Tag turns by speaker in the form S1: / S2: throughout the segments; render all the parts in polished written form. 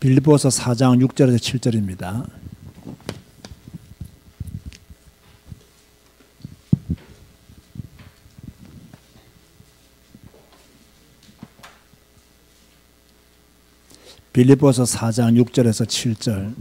S1: 빌립보서 4장 6절에서 7절입니다. 빌립보서 4장 6절에서 7절.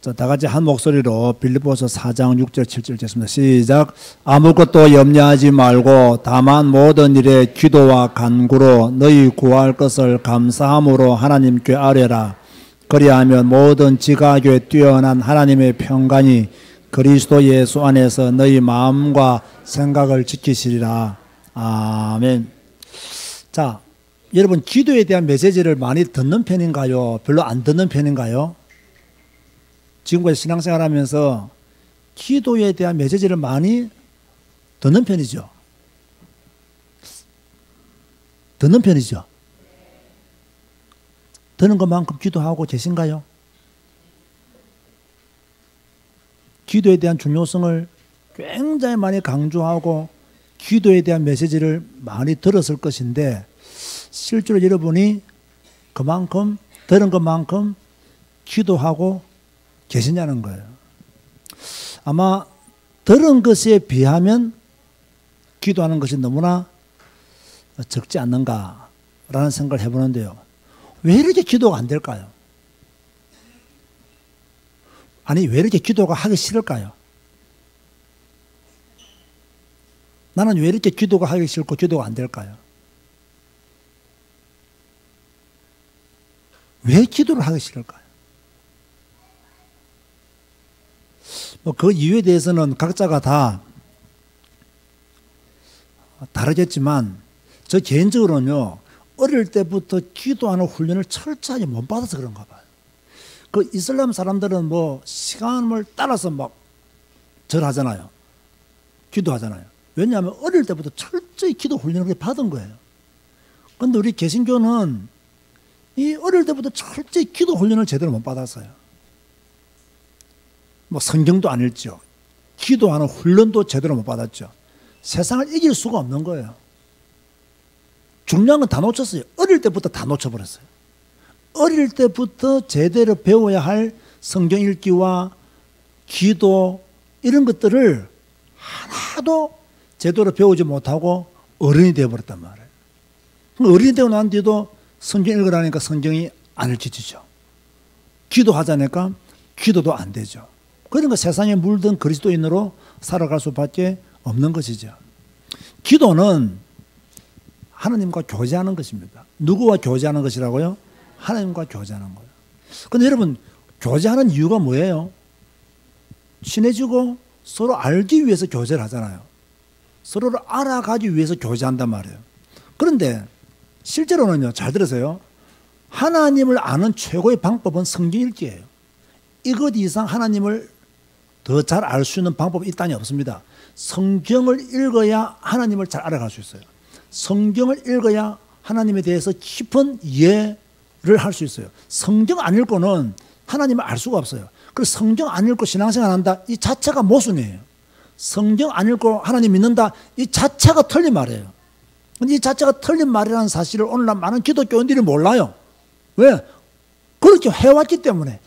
S1: 자, 다 같이 한 목소리로 빌립보서 4장 6절 7절 읽겠습니다. 시작. 아무것도 염려하지 말고 다만 모든 일에 기도와 간구로 너희 구할 것을 감사함으로 하나님께 아뢰라. 그리하면 모든 지각에 뛰어난 하나님의 평강이 그리스도 예수 안에서 너희 마음과 생각을 지키시리라. 아멘. 자, 여러분 기도에 대한 메시지를 많이 듣는 편인가요? 별로 안 듣는 편인가요? 지금까지 신앙생활 하면서 기도에 대한 메시지를 많이 듣는 편이죠. 듣는 편이죠. 듣는 것만큼 기도하고 계신가요? 기도에 대한 중요성을 굉장히 많이 강조하고 기도에 대한 메시지를 많이 들었을 것인데 실제로 여러분이 그만큼 들은 것만큼 기도하고 계시냐는 거예요. 아마 들은 것에 비하면 기도하는 것이 너무나 적지 않는가라는 생각을 해보는데요. 왜 이렇게 기도가 안 될까요? 아니, 왜 이렇게 기도가 하기 싫을까요? 나는 왜 이렇게 기도가 하기 싫고 기도가 안 될까요? 왜 기도를 하기 싫을까요? 그 이유에 대해서는 각자가 다 다르겠지만 저 개인적으로는요, 어릴 때부터 기도하는 훈련을 철저하게 못 받아서 그런가 봐요. 그 이슬람 사람들은 뭐 시간을 따라서 막 절하잖아요. 기도하잖아요. 왜냐하면 어릴 때부터 철저히 기도 훈련을 받은 거예요. 그런데 우리 개신교는 이 어릴 때부터 철저히 기도 훈련을 제대로 못 받았어요. 뭐 성경도 안 읽죠. 기도하는 훈련도 제대로 못 받았죠. 세상을 이길 수가 없는 거예요. 중요한 건 다 놓쳤어요. 어릴 때부터 다 놓쳐버렸어요. 어릴 때부터 제대로 배워야 할 성경 읽기와 기도 이런 것들을 하나도 제대로 배우지 못하고 어른이 되어버렸단 말이에요. 어른이 되고 난 뒤에도 성경 읽으라니까 성경이 안 읽혀지죠. 기도하자니까 기도도 안 되죠. 그러니까 세상에 물든 그리스도인으로 살아갈 수밖에 없는 것이죠. 기도는 하나님과 교제하는 것입니다. 누구와 교제하는 것이라고요? 하나님과 교제하는 거예요. 그런데 여러분, 교제하는 이유가 뭐예요? 친해지고 서로 알기 위해서 교제를 하잖아요. 서로를 알아가기 위해서 교제한단 말이에요. 그런데 실제로는요, 잘 들으세요. 하나님을 아는 최고의 방법은 성경 읽기예요. 이것 이상 하나님을 더 잘 알 수 있는 방법이 이 땅에 없습니다. 성경을 읽어야 하나님을 잘 알아갈 수 있어요. 성경을 읽어야 하나님에 대해서 깊은 이해를 할 수 있어요. 성경 안 읽고는 하나님을 알 수가 없어요. 그래서 성경 안 읽고 신앙생활 한다, 이 자체가 모순이에요. 성경 안 읽고 하나님 믿는다, 이 자체가 틀린 말이에요. 근데 이 자체가 틀린 말이라는 사실을 오늘날 많은 기독교인들이 몰라요. 왜? 그렇게 해왔기 때문에.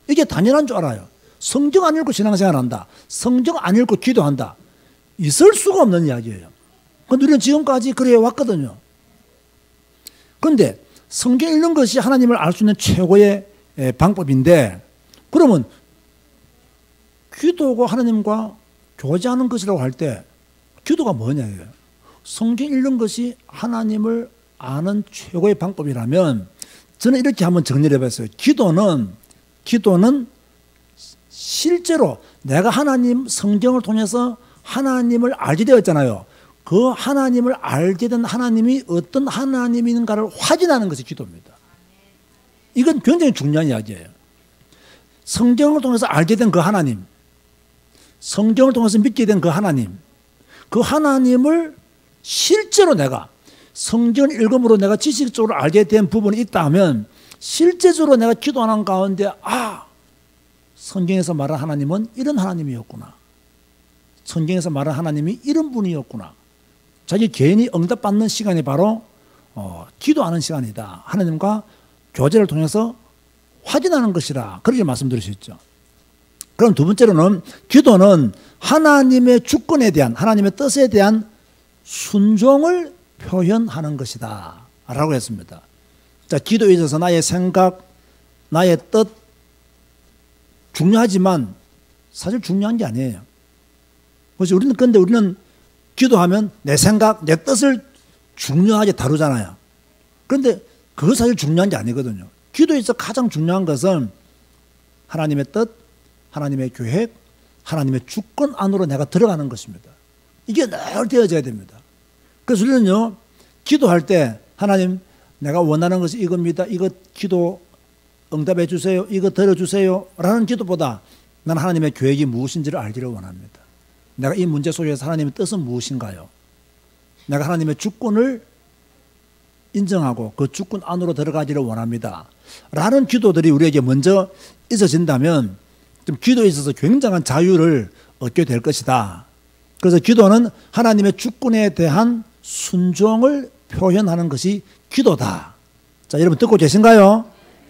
S1: 이게 당연한 줄 알아요. 성경 안 읽고 신앙생활 한다, 성경 안 읽고 기도한다, 있을 수가 없는 이야기예요. 그런데 우리는 지금까지 그래 왔거든요. 그런데 성경 읽는 것이 하나님을 알 수 있는 최고의 방법인데, 그러면 기도가 하나님과 교제하는 것이라고 할 때 기도가 뭐냐 이거예요. 성경 읽는 것이 하나님을 아는 최고의 방법이라면 저는 이렇게 한번 정리를 해봤어요. 기도는 실제로 내가 하나님 성경을 통해서 하나님을 알게 되었잖아요. 그 하나님을 알게 된 하나님이 어떤 하나님인가를 확인하는 것이 기도입니다. 이건 굉장히 중요한 이야기예요. 성경을 통해서 알게 된 그 하나님, 성경을 통해서 믿게 된 그 하나님, 그 하나님을 실제로 내가 성경 읽음으로 내가 지식적으로 알게 된 부분이 있다 하면 실제적으로 내가 기도하는 가운데 성경에서 말한 하나님은 이런 하나님이었구나. 성경에서 말한 하나님이 이런 분이었구나. 자기 개인이 응답받는 시간이 바로 기도하는 시간이다. 하나님과 교제를 통해서 확인하는 것이라 그렇게 말씀드리셨죠. 그럼 두 번째로는 기도는 하나님의 주권에 대한 하나님의 뜻에 대한 순종을 표현하는 것이다 라고 했습니다. 자, 기도에 있어서 나의 생각, 나의 뜻 중요하지만 사실 중요한 게 아니에요. 그래서 우리는 기도하면 내 생각, 내 뜻을 중요하게 다루잖아요. 그런데 그거 사실 중요한 게 아니거든요. 기도에서 가장 중요한 것은 하나님의 뜻, 하나님의 계획, 하나님의 주권 안으로 내가 들어가는 것입니다. 이게 늘 되어져야 됩니다. 그래서 우리는요, 기도할 때 하나님 내가 원하는 것이 이겁니다. 이거 기도 응답해 주세요. 이거 들어주세요. 라는 기도보다 나는 하나님의 계획이 무엇인지를 알기를 원합니다. 내가 이 문제 속에서 하나님의 뜻은 무엇인가요? 내가 하나님의 주권을 인정하고 그 주권 안으로 들어가기를 원합니다. 라는 기도들이 우리에게 먼저 있어진다면 좀 기도에 있어서 굉장한 자유를 얻게 될 것이다. 그래서 기도는 하나님의 주권에 대한 순종을 표현하는 것이 기도다. 자, 여러분 듣고 계신가요?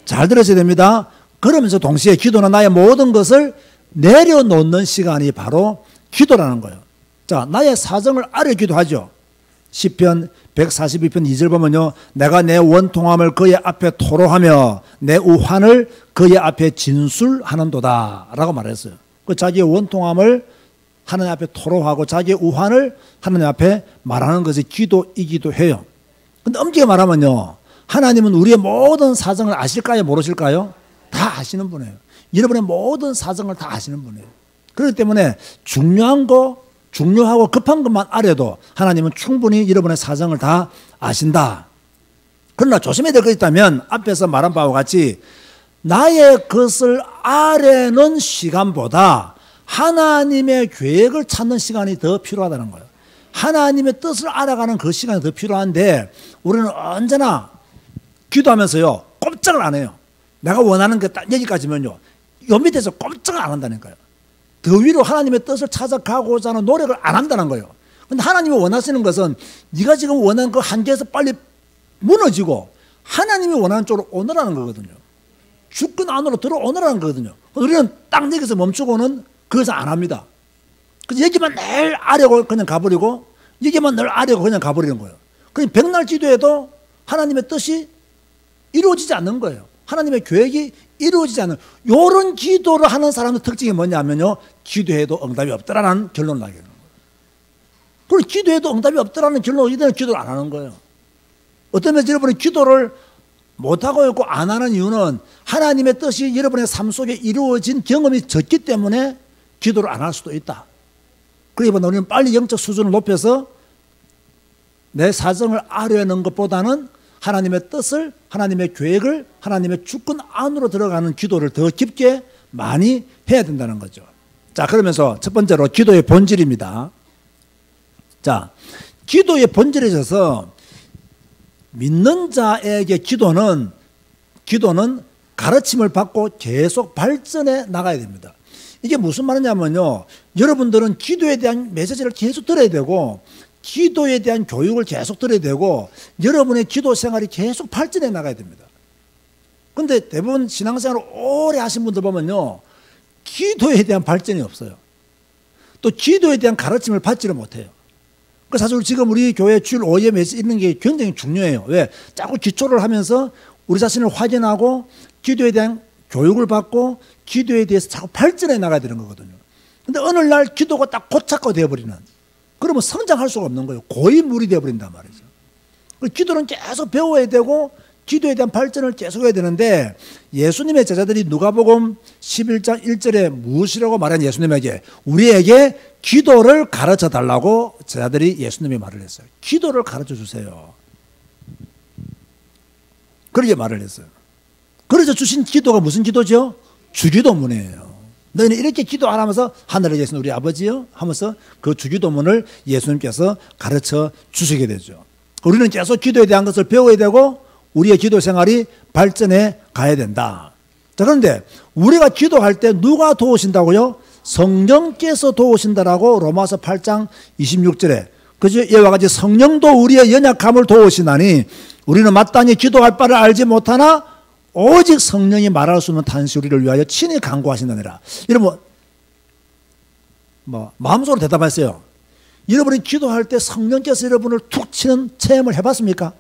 S1: 잘 들으셔야 됩니다. 그러면서 동시에 기도는 나의 모든 것을 내려놓는 시간이 바로 기도라는 거예요. 자, 나의 사정을 아뢰 기도하죠. 시편 142편 2절 보면요, 내가 내 원통함을 그의 앞에 토로하며 내 우환을 그의 앞에 진술하는도다 라고 말했어요. 그 자기의 원통함을 하나님 앞에 토로하고 자기의 우환을 하나님 앞에 말하는 것이 기도이기도 해요. 근데 엄격히 말하면요, 하나님은 우리의 모든 사정을 아실까요? 모르실까요? 다 아시는 분이에요. 여러분의 모든 사정을 다 아시는 분이에요. 그렇기 때문에 중요하고 급한 것만 알아도 하나님은 충분히 여러분의 사정을 다 아신다. 그러나 조심해야 될 것이 있다면 앞에서 말한 바와 같이 나의 것을 아뢰는 시간보다 하나님의 계획을 찾는 시간이 더 필요하다는 거예요. 하나님의 뜻을 알아가는 그 시간이 더 필요한데 우리는 언제나 기도하면서요, 꼼짝을 안 해요. 내가 원하는 게 딱 여기까지면요, 요 밑에서 꼼짝을 안 한다니까요. 더 위로 하나님의 뜻을 찾아가고자 하는 노력을 안 한다는 거예요. 근데 하나님이 원하시는 것은 네가 지금 원하는 그 한계에서 빨리 무너지고 하나님이 원하는 쪽으로 오너라는 거거든요. 주권 안으로 들어오너라는 거거든요. 우리는 딱 여기서 멈추고는 그것을 안 합니다. 그래서 여기만 늘 아래고 그냥 가버리고 여기만 늘 아래고 그냥 가버리는 거예요. 그러니까 백날 기도해도 하나님의 뜻이 이루어지지 않는 거예요. 하나님의 계획이 이루어지지 않는, 이런 기도를 하는 사람의 특징이 뭐냐면요, 기도해도 응답이 없더라는 결론을 나게 되는 거예요. 그리고 기도해도 응답이 없더라는 결론을 이대로 기도를 안 하는 거예요. 어떤 면에서 여러분이 기도를 못하고 있고 안 하는 이유는 하나님의 뜻이 여러분의 삶 속에 이루어진 경험이 적기 때문에 기도를 안 할 수도 있다. 그러니까 우리는 빨리 영적 수준을 높여서 내 사정을 아뢰는 것보다는 하나님의 뜻을, 하나님의 계획을, 하나님의 주권 안으로 들어가는 기도를 더 깊게 많이 해야 된다는 거죠. 자, 그러면서 첫 번째로 기도의 본질입니다. 자, 기도의 본질에 있어서 믿는 자에게 기도는 가르침을 받고 계속 발전해 나가야 됩니다. 이게 무슨 말이냐면요, 여러분들은 기도에 대한 메시지를 계속 들어야 되고 기도에 대한 교육을 계속 들어야 되고 여러분의 기도 생활이 계속 발전해 나가야 됩니다. 그런데 대부분 신앙생활을 오래 하신 분들 보면요, 기도에 대한 발전이 없어요. 또 기도에 대한 가르침을 받지를 못해요. 그래서 사실 지금 우리 교회 주일 오후에 메시지 있는 게 굉장히 중요해요. 왜? 자꾸 기초를 하면서 우리 자신을 확인하고 기도에 대한 교육을 받고 기도에 대해서 자꾸 발전해 나가야 되는 거거든요. 근데 어느 날 기도가 딱 고착화 되어버리는, 그러면 성장할 수가 없는 거예요. 고인물이 되어버린단 말이죠. 기도는 계속 배워야 되고 기도에 대한 발전을 계속 해야 되는데 예수님의 제자들이 누가복음 11장 1절에 무엇이라고 말한 예수님에게 우리에게 기도를 가르쳐 달라고 제자들이 예수님이 말을 했어요. 기도를 가르쳐 주세요. 그렇게 말을 했어요. 그래서 주신 기도가 무슨 기도죠? 주기도문이에요. 너희는 이렇게 기도 안 하면서 하늘에 계신 우리 아버지요 하면서 그 주기도문을 예수님께서 가르쳐 주시게 되죠. 우리는 계속 기도에 대한 것을 배워야 되고 우리의 기도 생활이 발전해 가야 된다. 자, 그런데 우리가 기도할 때 누가 도우신다고요? 성령께서 도우신다라고 로마서 8장 26절에 그죠? 이와 같이 성령도 우리의 연약함을 도우시나니 우리는 마땅히 기도할 바를 알지 못하나 오직 성령이 말할 수 없는 탄식 우리를 위하여 친히 간구하신다니라. 여러분 마음속으로 대답하세요. 여러분이 기도할 때 성령께서 여러분을 툭 치는 체험을 해봤습니까?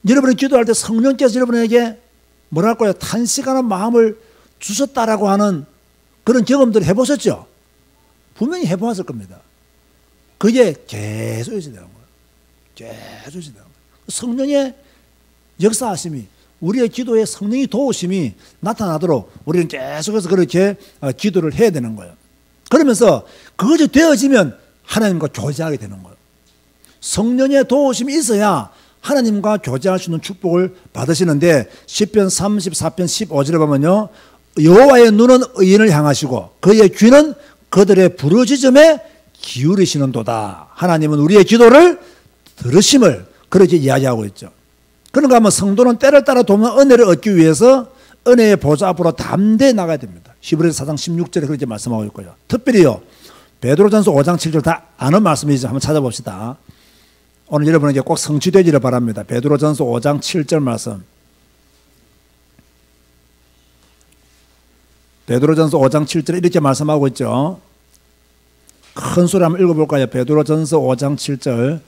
S1: 여러분이 기도할 때 성령께서 여러분에게 뭐랄까요? 탄식하는 마음을 주셨다라고 하는 그런 경험들을 해보셨죠? 분명히 해보았을 겁니다. 그게 계속 있어야 되는 거예요. 계속 있어야 되는 거예요. 성령의 역사하심이 우리의 기도에 성령이 도우심이 나타나도록 우리는 계속해서 그렇게 기도를 해야 되는 거예요. 그러면서 그것이 되어지면 하나님과 교제하게 되는 거예요. 성령의 도우심이 있어야 하나님과 교제할 수 있는 축복을 받으시는데 시편 34편 15절에 보면요. 여호와의 눈은 의인을 향하시고 그의 귀는 그들의 부르짖음에 기울이시는도다. 하나님은 우리의 기도를 들으심을 그렇게 이야기하고 있죠. 그런가 하면 성도는 때를 따라 돕는 은혜를 얻기 위해서 은혜의 보좌 앞으로 담대히 나가야 됩니다. 히브리서 4장 16절에 그렇게 말씀하고 있고요. 특별히요. 베드로전서 5장 7절 다 아는 말씀이죠. 한번 찾아봅시다. 오늘 여러분에게 꼭 성취되기를 바랍니다. 베드로전서 5장 7절 말씀. 베드로전서 5장 7절에 이렇게 말씀하고 있죠. 큰 소리 한번 읽어볼까요? 베드로전서 5장 7절.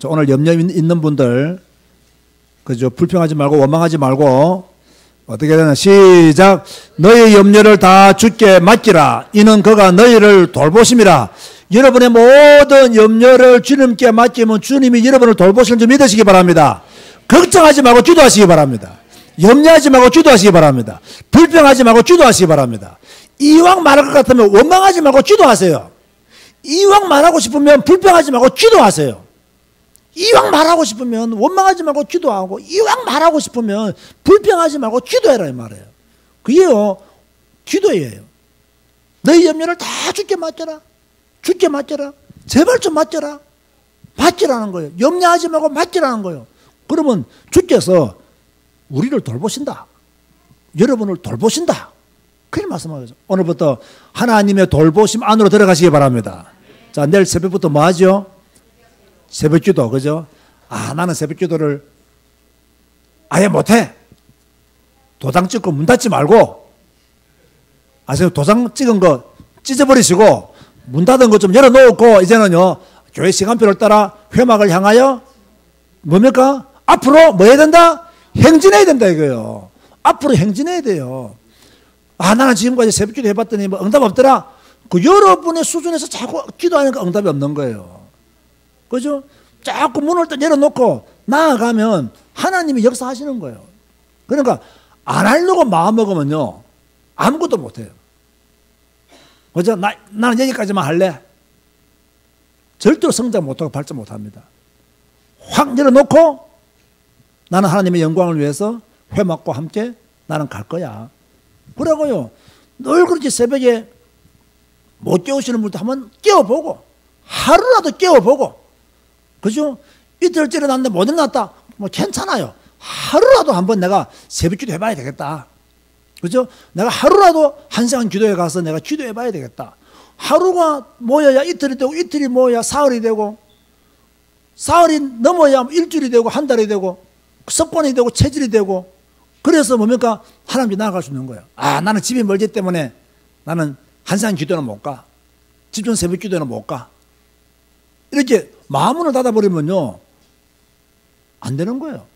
S1: 오늘 염려 있는 분들 그죠? 불평하지 말고 원망하지 말고 어떻게 되나 시작. 너희 염려를 다 주께 맡기라. 이는 그가 너희를 돌보심이라. 여러분의 모든 염려를 주님께 맡기면 주님이 여러분을 돌보시는 줄 믿으시기 바랍니다. 걱정하지 말고 기도하시기 바랍니다. 염려하지 말고 기도하시기 바랍니다. 불평하지 말고 기도하시기 바랍니다. 이왕 말할 것 같으면 원망하지 말고 기도하세요. 이왕 말하고 싶으면 불평하지 말고 기도하세요. 이왕 말하고 싶으면 원망하지 말고 기도하고 이왕 말하고 싶으면 불평하지 말고 기도해라 이 말이에요. 그게요 기도예요. 너희 염려를 다 주께 맡겨라. 주께 맡겨라. 제발 좀 맡겨라. 맡기라는 거예요. 염려하지 말고 맡기라는 거예요. 그러면 주께서 우리를 돌보신다. 여러분을 돌보신다. 그렇게 말씀하죠. 오늘부터 하나님의 돌보심 안으로 들어가시기 바랍니다. 자, 내일 새벽부터 뭐 하죠? 새벽 기도, 그죠? 나는 새벽 기도를 아예 못해. 도장 찍고 문 닫지 말고, 아세요? 도장 찍은 거 찢어버리시고, 문 닫은 거 좀 열어놓고, 이제는요, 교회 시간표를 따라 회막을 향하여, 뭡니까? 앞으로 뭐 해야 된다? 행진해야 된다, 이거요. 앞으로 행진해야 돼요. 나는 지금까지 새벽 기도 해봤더니 뭐 응답 없더라? 그 여러분의 수준에서 자꾸 기도하니까 응답이 없는 거예요. 그죠? 자꾸 문을 또 열어놓고 나아가면 하나님이 역사하시는 거예요. 그러니까 안 하려고 마음먹으면요 아무것도 못해요. 그죠? 나는 여기까지만 할래. 절대로 성장 못하고 발전 못합니다. 확 열어놓고 나는 하나님의 영광을 위해서 회막과 함께 나는 갈 거야. 그러고요 늘 그렇게 새벽에 못 깨우시는 분도 한번 깨워보고 하루라도 깨워보고 그죠? 이틀째로 났는데 못 일어났다. 뭐 괜찮아요. 하루라도 한번 내가 새벽 기도 해봐야 되겠다. 그죠? 내가 하루라도 1시간 기도에 가서 내가 기도해봐야 되겠다. 하루가 모여야 이틀이 되고 이틀이 모여야 사흘이 되고 사흘이 넘어야 일주일이 되고 한 달이 되고 습관이 되고 체질이 되고 그래서 뭡니까? 하나님께 나아갈 수 있는 거예요. 나는 집이 멀기 때문에 나는 1시간 기도는 못 가. 집중 새벽 기도는 못 가. 이렇게 마음문을 닫아버리면요 안 되는 거예요.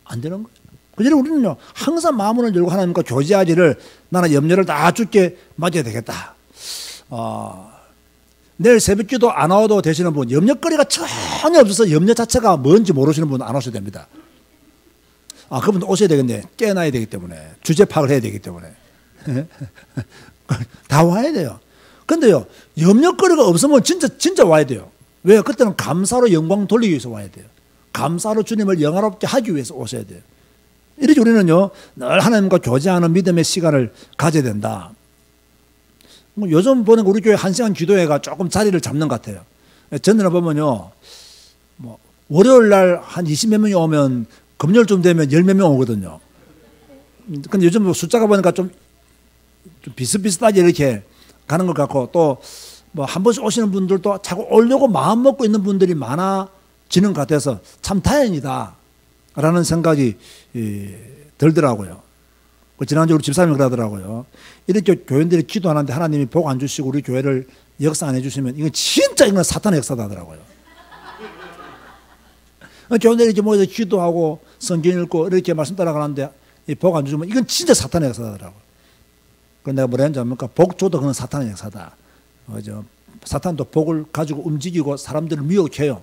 S1: 안 되는 거예요. 그래서 우리는요 항상 마음문을 열고 하나님과 교제하기를 나는 염려를 다 주께 맡겨야 되겠다. 내일 새벽 기도 안 와도 되시는 분, 염려거리가 전혀 없어서 염려 자체가 뭔지 모르시는 분은 안 오셔도 됩니다. 그분도 오셔야 되겠네. 깨어나야 되기 때문에. 주제 파악을 해야 되기 때문에. 다 와야 돼요. 근데요, 염려거리가 없으면 진짜 와야 돼요. 왜요? 그때는 감사로 영광 돌리기 위해서 와야 돼요. 감사로 주님을 영화롭게 하기 위해서 오셔야 돼요. 이렇게 우리는요, 늘 하나님과 교제하는 믿음의 시간을 가져야 된다. 요즘 보는 우리 교회 1시간 기도회가 조금 자리를 잡는 것 같아요. 전에는 보면요, 월요일 날 한 20몇 명이 오면 금요일쯤 되면 10몇 명 오거든요. 근데 요즘 숫자가 보니까 좀 비슷비슷하게 이렇게 가는 것 같고, 또 뭐 한 번씩 오시는 분들도 자꾸 오려고 마음 먹고 있는 분들이 많아지는 것 같아서 참 다행이다 라는 생각이 들더라고요. 지난주 우리 집사님이 그러더라고요. 이렇게 교인들이 기도하는데 하나님이 복 안 주시고 우리 교회를 역사 안 해주시면 이건 진짜 이건 사탄의 역사다 하더라고요. 교인들이 이렇게 모여서 기도하고 성경 읽고 이렇게 말씀 따라가는데 복 안 주시면 이건 진짜 사탄의 역사다 하더라고요. 그럼 내가 뭐라 했는지 압니까? 복 줘도 그건 사탄의 역사다. 그죠? 사탄도 복을 가지고 움직이고 사람들을 미혹해요.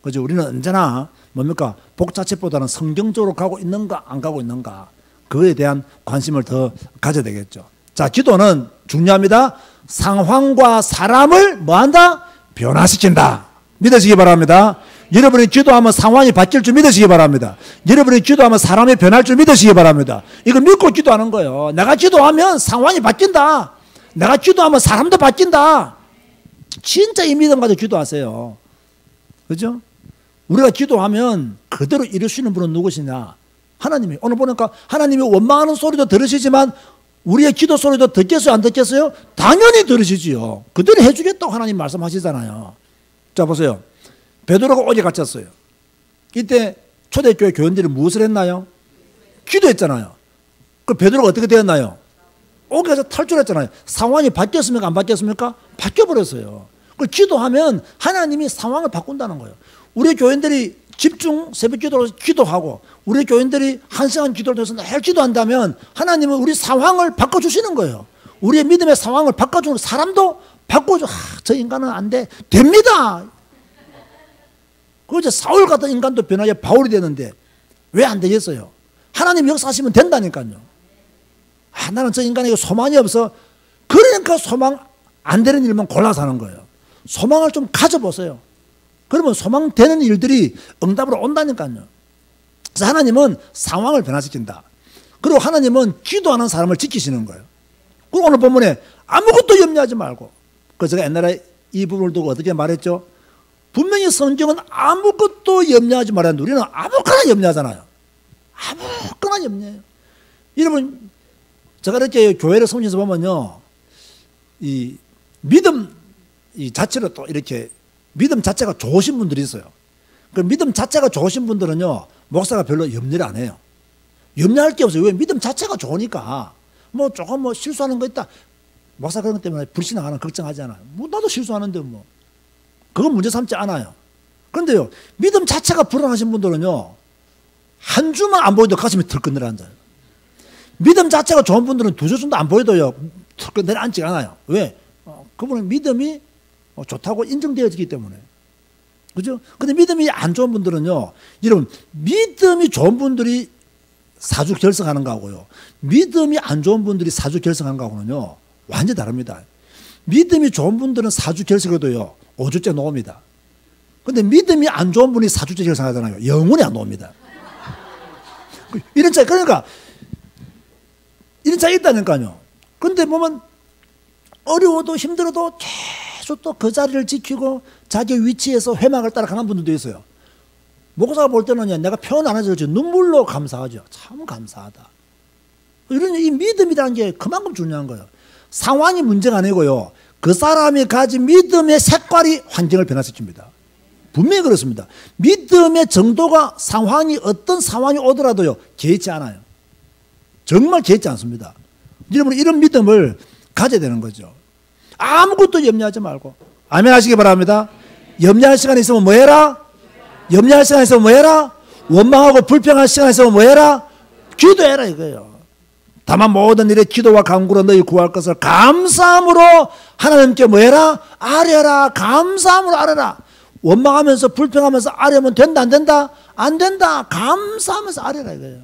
S1: 그죠? 우리는 언제나 뭡니까? 복 자체보다는 성경적으로 가고 있는가 안 가고 있는가, 그거에 대한 관심을 더 가져야 되겠죠. 자, 기도는 중요합니다. 상황과 사람을 뭐한다? 변화시킨다. 믿으시기 바랍니다. 여러분이 기도하면 상황이 바뀔 줄 믿으시기 바랍니다. 여러분이 기도하면 사람이 변할 줄 믿으시기 바랍니다. 이거 믿고 기도하는 거예요. 내가 기도하면 상황이 바뀐다. 내가 기도하면 사람도 바뀐다. 진짜 이 믿음 가지고 기도하세요. 그죠? 우리가 기도하면 그대로 이루시는 분은 누구시냐? 하나님이. 오늘 보니까 하나님이 원망하는 소리도 들으시지만 우리의 기도 소리도 듣겠어요? 안 듣겠어요? 당연히 들으시지요. 그대로 해주겠다고 하나님 말씀하시잖아요. 자, 보세요. 베드로가 오게 갇혔어요. 이때 초대교회 교인들이 무엇을 했나요? 기도했잖아요. 그 베드로가 어떻게 되었나요? 오게 가서 탈출했잖아요. 상황이 바뀌었습니까? 안 바뀌었습니까? 바뀌어버렸어요. 그 기도하면 하나님이 상황을 바꾼다는 거예요. 우리 교인들이 집중 새벽 기도로 기도하고 우리 교인들이 1시간 기도를 통해서 늘 기도한다면 하나님은 우리 상황을 바꿔주시는 거예요. 우리의 믿음의 상황을 바꿔주는, 사람도 바꿔줘. 저 인간은 안 돼. 됩니다. 그저 사울 같은 인간도 변하게 바울이 되는데 왜 안 되겠어요? 하나님 역사하시면 된다니까요. 나는 저 인간에게 소망이 없어. 그러니까 소망 안 되는 일만 골라서 하는 거예요. 소망을 좀 가져보세요. 그러면 소망되는 일들이 응답으로 온다니까요. 그래서 하나님은 상황을 변화시킨다. 그리고 하나님은 기도하는 사람을 지키시는 거예요. 그리고 오늘 본문에 아무것도 염려하지 말고, 그래서 제가 옛날에 이 부분을 두고 어떻게 말했죠? 분명히 성경은 아무것도 염려하지 말았는데 우리는 아무거나 염려하잖아요. 아무거나 염려해요. 여러분, 제가 이렇게 교회를 섬기면서 보면요, 이 믿음 이 자체로 또 이렇게 믿음 자체가 좋으신 분들이 있어요. 그 믿음 자체가 좋으신 분들은요, 목사가 별로 염려를 안 해요. 염려할 게 없어요. 왜? 믿음 자체가 좋으니까. 뭐 조금 뭐 실수하는 거 있다, 목사 그런 것 때문에 불신앙하는 걱정하지 않아요. 뭐 나도 실수하는데 뭐 그건 문제 삼지 않아요. 그런데요, 믿음 자체가 불안하신 분들은요, 한 주만 안 보여도 가슴이 털끝 내려앉아요. 믿음 자체가 좋은 분들은 2주 정도 안 보여도요, 털끝 내려앉지 않아요. 왜? 그분은 믿음이 좋다고 인정되어지기 때문에. 그죠? 근데 믿음이 안 좋은 분들은요, 여러분, 믿음이 좋은 분들이 사주 결성하는 거하고요, 믿음이 안 좋은 분들이 사주 결성하는 거하고는요, 완전히 다릅니다. 믿음이 좋은 분들은 사주 결성해도요, 5주째 놓습니다. 근데 믿음이 안 좋은 분이 4주째 결성하잖아요. 영원히 안 놓습니다. 이런 차이, 그러니까, 이런 차이 있다니까요. 근데 보면, 어려워도 힘들어도 계속 또 그 자리를 지키고 자기 위치에서 회막을 따라 가는 분들도 있어요. 목사가 볼 때는요, 내가 표현 안 해서 그렇지 눈물로 감사하죠. 참 감사하다. 이런 이 믿음이라는 게 그만큼 중요한 거예요. 상황이 문제가 아니고요, 그 사람이 가진 믿음의 색깔이 환경을 변화시킵니다. 분명히 그렇습니다. 믿음의 정도가 상황이 어떤 상황이 오더라도요, 개의치 않아요. 정말 개의치 않습니다. 여러분, 이런 믿음을 가져야 되는 거죠. 아무것도 염려하지 말고. 아멘 하시기 바랍니다. 염려할 시간이 있으면 뭐 해라? 염려할 시간이 있으면 뭐 해라? 원망하고 불평할 시간이 있으면 뭐 해라? 기도해라 이거예요. 다만 모든 일에 기도와 간구로 너희 구할 것을 감사함으로 하나님께 뭐 해라? 아뢰라. 감사함으로 아뢰라. 원망하면서 불평하면서 아뢰면 된다 안 된다? 안 된다. 감사하면서 아뢰라 이거예요.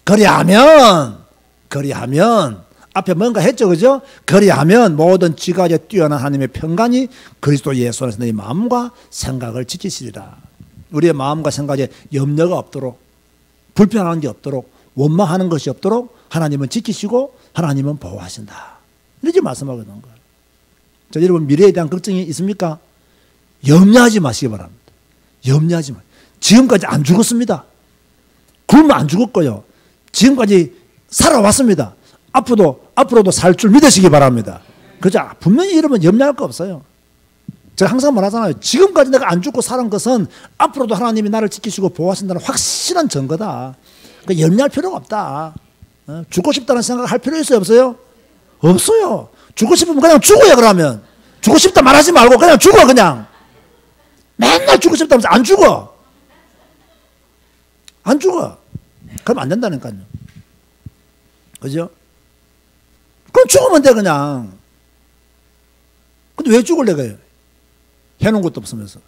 S1: 그리하면 앞에 뭔가 했죠, 그죠? 그리하면 모든 지각에 뛰어난 하나님의 평강이 그리스도 예수 안에서 너희 마음과 생각을 지키시리라. 우리의 마음과 생각에 염려가 없도록, 불편한 게 없도록, 원망하는 것이 없도록 하나님은 지키시고 하나님은 보호하신다. 이렇게 말씀하고 있는 거예요. 자, 여러분, 미래에 대한 걱정이 있습니까? 염려하지 마시기 바랍니다. 염려하지 마. 지금까지 안 죽었습니다. 굶으면 안 죽었고요. 지금까지 살아왔습니다. 앞으로도 살 줄 믿으시기 바랍니다. 그죠? 분명히 이러면 염려할 거 없어요. 제가 항상 말하잖아요. 지금까지 내가 안 죽고 살은 것은 앞으로도 하나님이 나를 지키시고 보호하신다는 확실한 증거다. 그러니까 염려할 필요가 없다. 죽고 싶다는 생각을 할 필요 있어요? 없어요? 없어요. 죽고 싶으면 그냥 죽어요. 그러면 죽고 싶다 말하지 말고 그냥 죽어. 그냥 맨날 죽고 싶다면서 안 죽어. 안 죽어. 그럼 안 된다니까요. 그죠? 그럼 죽으면 돼 그냥. 근데 왜 죽을래 그래요? 해놓은 것도 없으면서.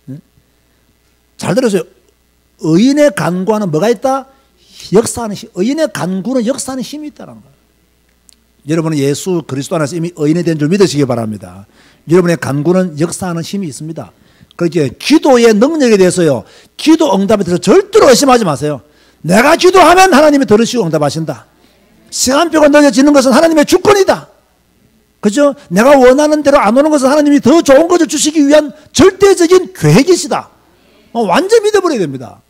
S1: 응? 잘 들으세요. 의인의 간구하는 뭐가 있다? 역사하는 힘. 의인의 간구는 역사하는 힘이 있다는 거예요. 여러분은 예수 그리스도 안에서 이미 의인이 된 줄 믿으시기 바랍니다. 여러분의 간구는 역사하는 힘이 있습니다. 그렇게 기도의 능력에 대해서요. 기도 응답에 대해서 절대로 의심하지 마세요. 내가 기도하면 하나님이 들으시고 응답하신다. 시간표가 늦어지는 것은 하나님의 주권이다. 그죠? 내가 원하는 대로 안 오는 것은 하나님이 더 좋은 것을 주시기 위한 절대적인 계획이시다. 완전히 믿어버려야 됩니다.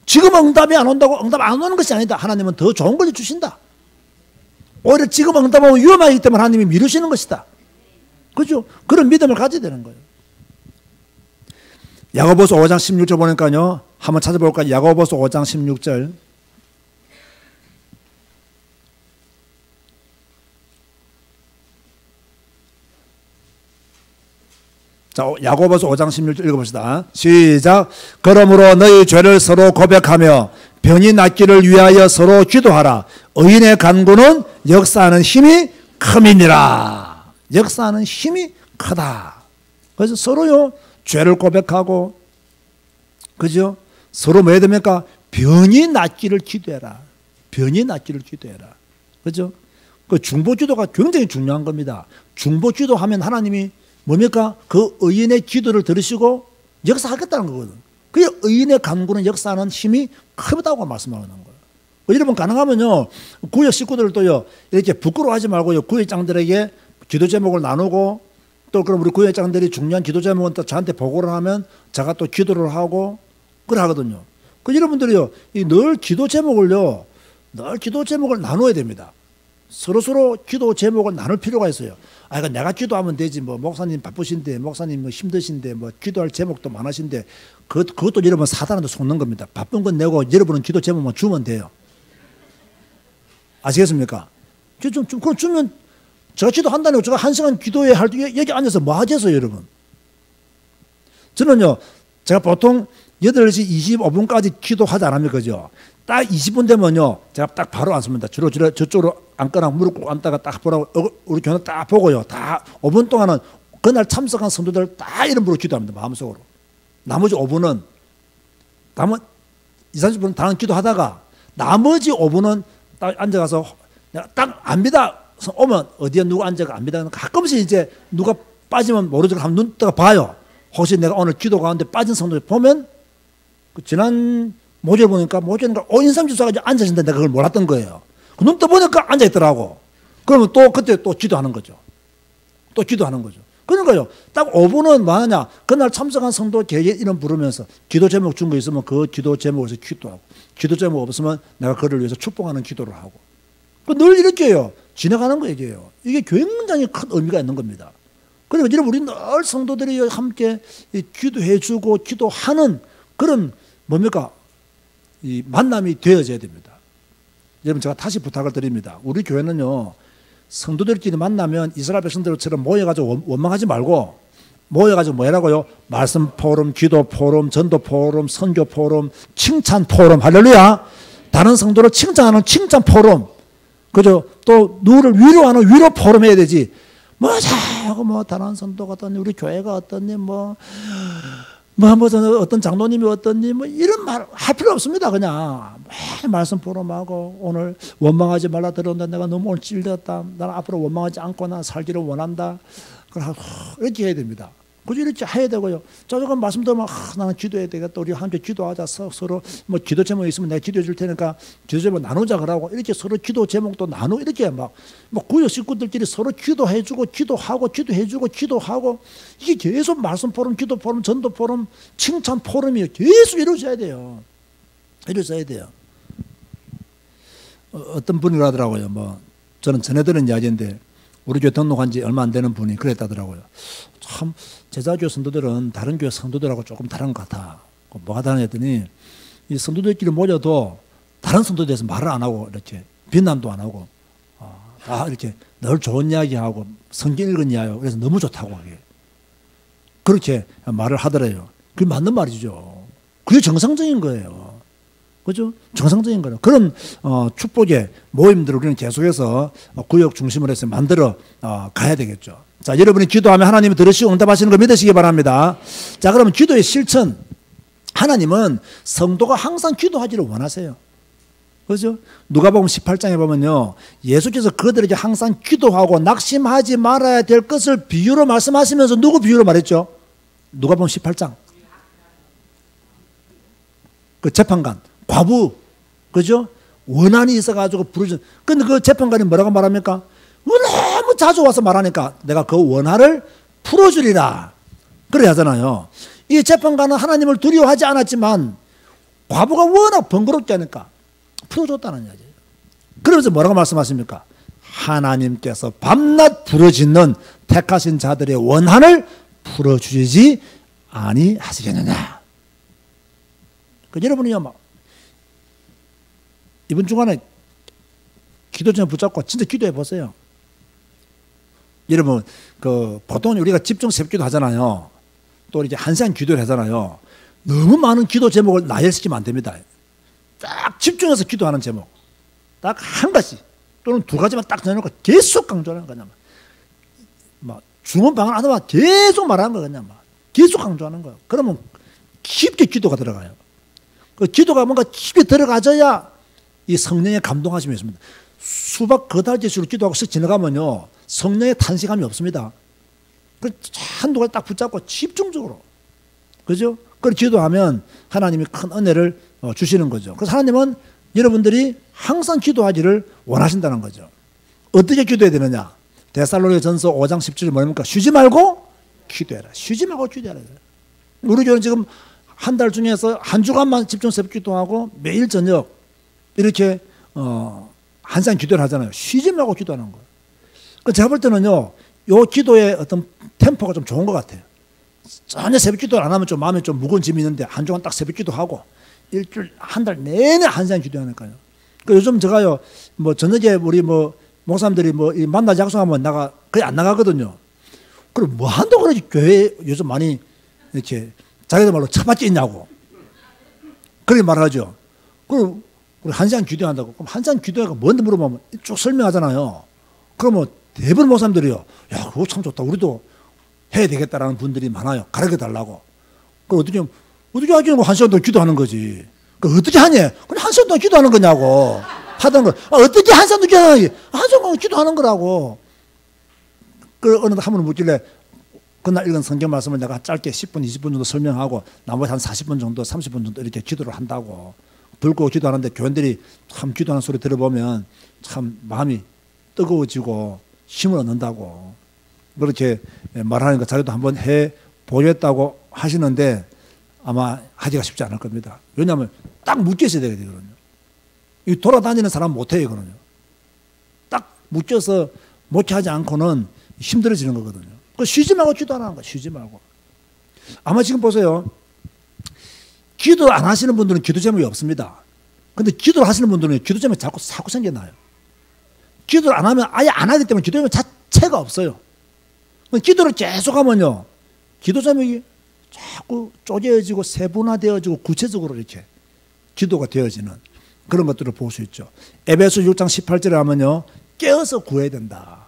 S1: 지금 응답이 안 온다고 응답 안 오는 것이 아니다. 하나님은 더 좋은 것을 주신다. 오히려 지금 응답하면 위험하기 때문에 하나님이 미루시는 것이다. 그죠? 그런 믿음을 가져야 되는 거예요. 야고보서 5장 16절 보니까요. 한번 찾아볼까요? 야고보서 5장 16절. 자, 야고보서 5장 16절 읽어봅시다. 시작. 그러므로 너희 죄를 서로 고백하며 병이 낫기를 위하여 서로 기도하라. 의인의 간구는 역사하는 힘이 큼이니라. 역사하는 힘이 크다. 그래서 서로요 죄를 고백하고, 그죠? 서로 뭐 해야 됩니까? 병이 낫기를 기도해라. 병이 낫기를 기도해라. 그죠? 그 중보기도가 굉장히 중요한 겁니다. 중보기도하면 하나님이 뭡니까? 그 의인의 기도를 들으시고 역사하겠다는 거거든. 그 의인의 간구는 역사하는 힘이 크다고 말씀하는 거예요. 여러분 가능하면요 구역 식구들도요 이렇게 부끄러워하지 말고요 구역장들에게 기도 제목을 나누고, 또 그럼 우리 구역장들이 중요한 기도 제목은 또 저한테 보고를 하면 제가 또 기도를 하고 그래 하거든요. 그 여러분들이요 늘 기도 제목을요 늘 기도 제목을 나눠야 됩니다. 서로 기도 제목을 나눌 필요가 있어요. 그러니까 내가 기도하면 되지. 뭐 목사님 바쁘신데, 목사님 뭐 힘드신데, 뭐 기도할 제목도 많으신데, 그것도 여러분 사단한테 속는 겁니다. 바쁜 건 내고 여러분은 기도 제목만 주면 돼요. 아시겠습니까? 그럼 주면 제가 기도한다니까 제가 1시간 기도해 할 때 여기 앉아서 뭐 하겠어요, 여러분? 저는요, 제가 보통 8시 25분까지 기도하지 않습니까? 그죠? 딱 20분 되면요, 제가 딱 바로 앉습니다. 주로 저쪽으로 앉거나 무릎 꿇고 앉다가 딱 보라고, 우리 교회 딱 보고요. 다 5분 동안은 그날 참석한 성도들 다 이름으로 기도합니다. 마음속으로. 나머지 5분은, 남은 20, 30분은 다른 기도하다가, 나머지 5분은 딱 앉아가서, 내가 딱 압니다. 오면 어디에 누가 앉아가 압니다. 가끔씩 이제 누가 빠지면 모르죠. 한번 눈 뜨고 봐요. 혹시 내가 오늘 기도 가운데 빠진 성도들 보면, 지난 모델 보니까 모델인가 5인 3주사가 앉아있는데 내가 그걸 몰랐던 거예요. 눈 떠보니까 앉아있더라고. 그러면 또 그때 또 기도하는 거죠. 또 기도하는 거죠. 그러니까요. 딱 5분은 뭐 하냐. 그날 참석한 성도 개개 이름 부르면서 기도 제목 준 거 있으면 그 기도 제목에서 기도하고, 기도 제목 없으면 내가 그를 위해서 축복하는 기도를 하고. 늘 이렇게 해요. 지나가는 거 얘기예요. 이게 굉장히 큰 의미가 있는 겁니다. 그리고 여러분 우리 늘 성도들이 함께 기도해 주고 기도하는 그런 뭡니까? 이 만남이 되어져야 됩니다. 여러분 제가 다시 부탁을 드립니다. 우리 교회는요 성도들끼리 만나면 이스라엘 백성들처럼 모여가지고 원망하지 말고, 모여가지고 뭐라고요? 말씀 포럼, 기도 포럼, 전도 포럼, 선교 포럼, 칭찬 포럼. 할렐루야. 다른 성도를 칭찬하는 칭찬 포럼. 그죠? 또 누구를 위로하는 위로 포럼 해야 되지. 뭐 자꾸 뭐 다른 성도가 어떠니, 우리 교회가 어떠니, 어떤 장로님이 어떠니, 뭐 이런 말 할 필요 없습니다. 그냥 말씀 포럼하고, 오늘 원망하지 말라 들었는데 내가 너무 오늘 찔렸다. 나는 앞으로 원망하지 않고 나 살기를 원한다. 이렇게 해야 됩니다. 그저 이렇게 해야 되고요. 자, 저건 말씀 들으면 나는 기도해야 되겠다. 우리 함께 기도하자. 서로 뭐 기도 제목 있으면 내가 기도해 줄 테니까 기도 제목 나누자 그러고 이렇게 서로 기도 제목도 나누고 이렇게 막 구역 식구들끼리 서로 기도해주고 기도하고 기도해주고 기도하고 이게 계속 말씀 포럼, 기도 포럼, 전도 포럼, 칭찬 포럼이 계속 이루어져야 돼요. 이루어져야 돼요. 어떤 분이 그러더라고요. 뭐 저는 전해 들은 이야기인데 우리 교회 등록한 지 얼마 안 되는 분이 그랬다더라고요. 참 제자교회 성도들은 다른 교회 성도들하고 조금 다른 것 같아. 뭐가 다르냐 했더니 이 성도들끼리 모여도 다른 성도에 대해서 말을 안 하고 이렇게 비난도 안 하고 이렇게 늘 좋은 이야기하고 성경 읽은 이야기하고 그래서 너무 좋다고 하게 그렇게 말을 하더래요. 그게 맞는 말이죠. 그게 정상적인 거예요. 그죠? 정상적인 거예요. 그런 축복의 모임들을 우리는 계속해서 구역 중심으로 해서 만들어 가야 되겠죠. 자, 여러분이 기도하면 하나님이 들으시고 응답하시는 거 믿으시기 바랍니다. 자, 그러면 기도의 실천. 하나님은 성도가 항상 기도하기를 원하세요. 그죠? 누가복음 18장에 보면요. 예수께서 그들에게 항상 기도하고 낙심하지 말아야 될 것을 비유로 말씀하시면서 누구 비유로 말했죠? 누가복음 18장. 그 재판관. 과부, 그죠? 원한이 있어가지고 부르죠. 근데 그 재판관이 뭐라고 말합니까? 너무 자주 와서 말하니까 내가 그 원한을 풀어주리라. 그래 하잖아요. 이 재판관은 하나님을 두려워하지 않았지만 과부가 워낙 번거롭게 하니까 풀어줬다는 이야기예요. 그러면서 뭐라고 말씀하십니까? 하나님께서 밤낮 부르짖는 택하신 자들의 원한을 풀어주시지 아니하시겠느냐. 그 여러분이요, 막 이번 주간에 기도 전에 붙잡고 진짜 기도해 보세요. 여러분, 보통 우리가 집중 새벽기도 하잖아요. 또 이제 한시간 기도를 하잖아요. 너무 많은 기도 제목을 나열시키면 안 됩니다. 딱 집중해서 기도하는 제목. 딱 한 가지 또는 두 가지만 딱 정해놓고 계속 강조하는 거냐. 막 중원방을 하다가 계속 말하는 거 그냥 막 계속 강조하는 거예요. 그러면 깊게 기도가 들어가요. 그 기도가 뭔가 깊게 들어가져야 이 성령의 감동하심이 있습니다. 수박 거달지수로 기도하고 쓱 지나가면요. 성령의 탄식함이 없습니다. 한두 가지 딱 붙잡고 집중적으로. 그죠? 그걸 기도하면 하나님이 큰 은혜를 주시는 거죠. 그래서 하나님은 여러분들이 항상 기도하기를 원하신다는 거죠. 어떻게 기도해야 되느냐? 데살로니가전서 5장 17절 뭐입니까? 쉬지 말고 기도해라. 쉬지 말고 기도해라. 우리 교회는 지금 한 달 중에서 한 주간만 집중 새벽 기도하고 매일 저녁 이렇게 한 시간 기도를 하잖아요. 쉬지 말고 기도하는 거예요. 제가 볼 때는요, 요 기도의 어떤 템포가 좀 좋은 것 같아요. 전혀 새벽 기도를 안 하면 좀 마음에 좀 무거운 짐이 있는데 한 주간 딱 새벽 기도하고 일주일 한 달 내내 한 시간 기도하니까요. 요즘 제가요, 뭐 저녁에 우리 뭐 목사님들이 뭐 만나지 약속하면 거의 안 나가거든요. 그럼 뭐 한다고 그러지? 교회 요즘 많이 이렇게 자기들 말로 처맞지 있냐고. 그렇게 말하죠. 그럼 우리 한 시간 기도한다고. 그럼 한 시간 기도하고 뭔데 물어보면 쭉 설명하잖아요. 그러면 대부분 목사님들이요. 야, 그거 참 좋다. 우리도 해야 되겠다라는 분들이 많아요. 가르쳐 달라고. 그럼 어떻게 하기는 한 시간 동안 기도하는 거지. 어떻게 하냐? 그냥 한 시간 동안 기도하는 거냐고. 하던 거. 어떻게 한 시간 동안 기도하냐? 한 시간 동안 기도하는 거라고. 어느 한 분 묻길래 그날 읽은 성경 말씀을 내가 짧게 10분, 20분 정도 설명하고 나머지 한 40분 정도, 30분 정도 이렇게 기도를 한다고. 불고 기도하는데 교인들이 참 기도하는 소리 들어보면 참 마음이 뜨거워지고 힘을 얻는다고. 그렇게 말하니까 자기도 한번 해 보겠다고 하시는데 아마 하기가 쉽지 않을 겁니다. 왜냐하면 딱 묶여 있어야 되거든요. 이 돌아다니는 사람 못해요, 이거는요. 딱 묶여서 목회하지 않고는 힘들어지는 거거든요. 쉬지 말고 기도하는 거예요. 쉬지 말고. 아마 지금 보세요. 기도 안 하시는 분들은 기도 제목이 없습니다. 근데 기도를 하시는 분들은 기도 제목이 자꾸 생겨나요. 기도를 안 하면 아예 안 하기 때문에 기도 제목 자체가 없어요. 기도를 계속하면요. 기도 제목이 자꾸 쪼개어지고 세분화되어지고 구체적으로 이렇게 기도가 되어지는 그런 것들을 볼 수 있죠. 에베소 6장 18절에 하면요. 깨어서 구해야 된다.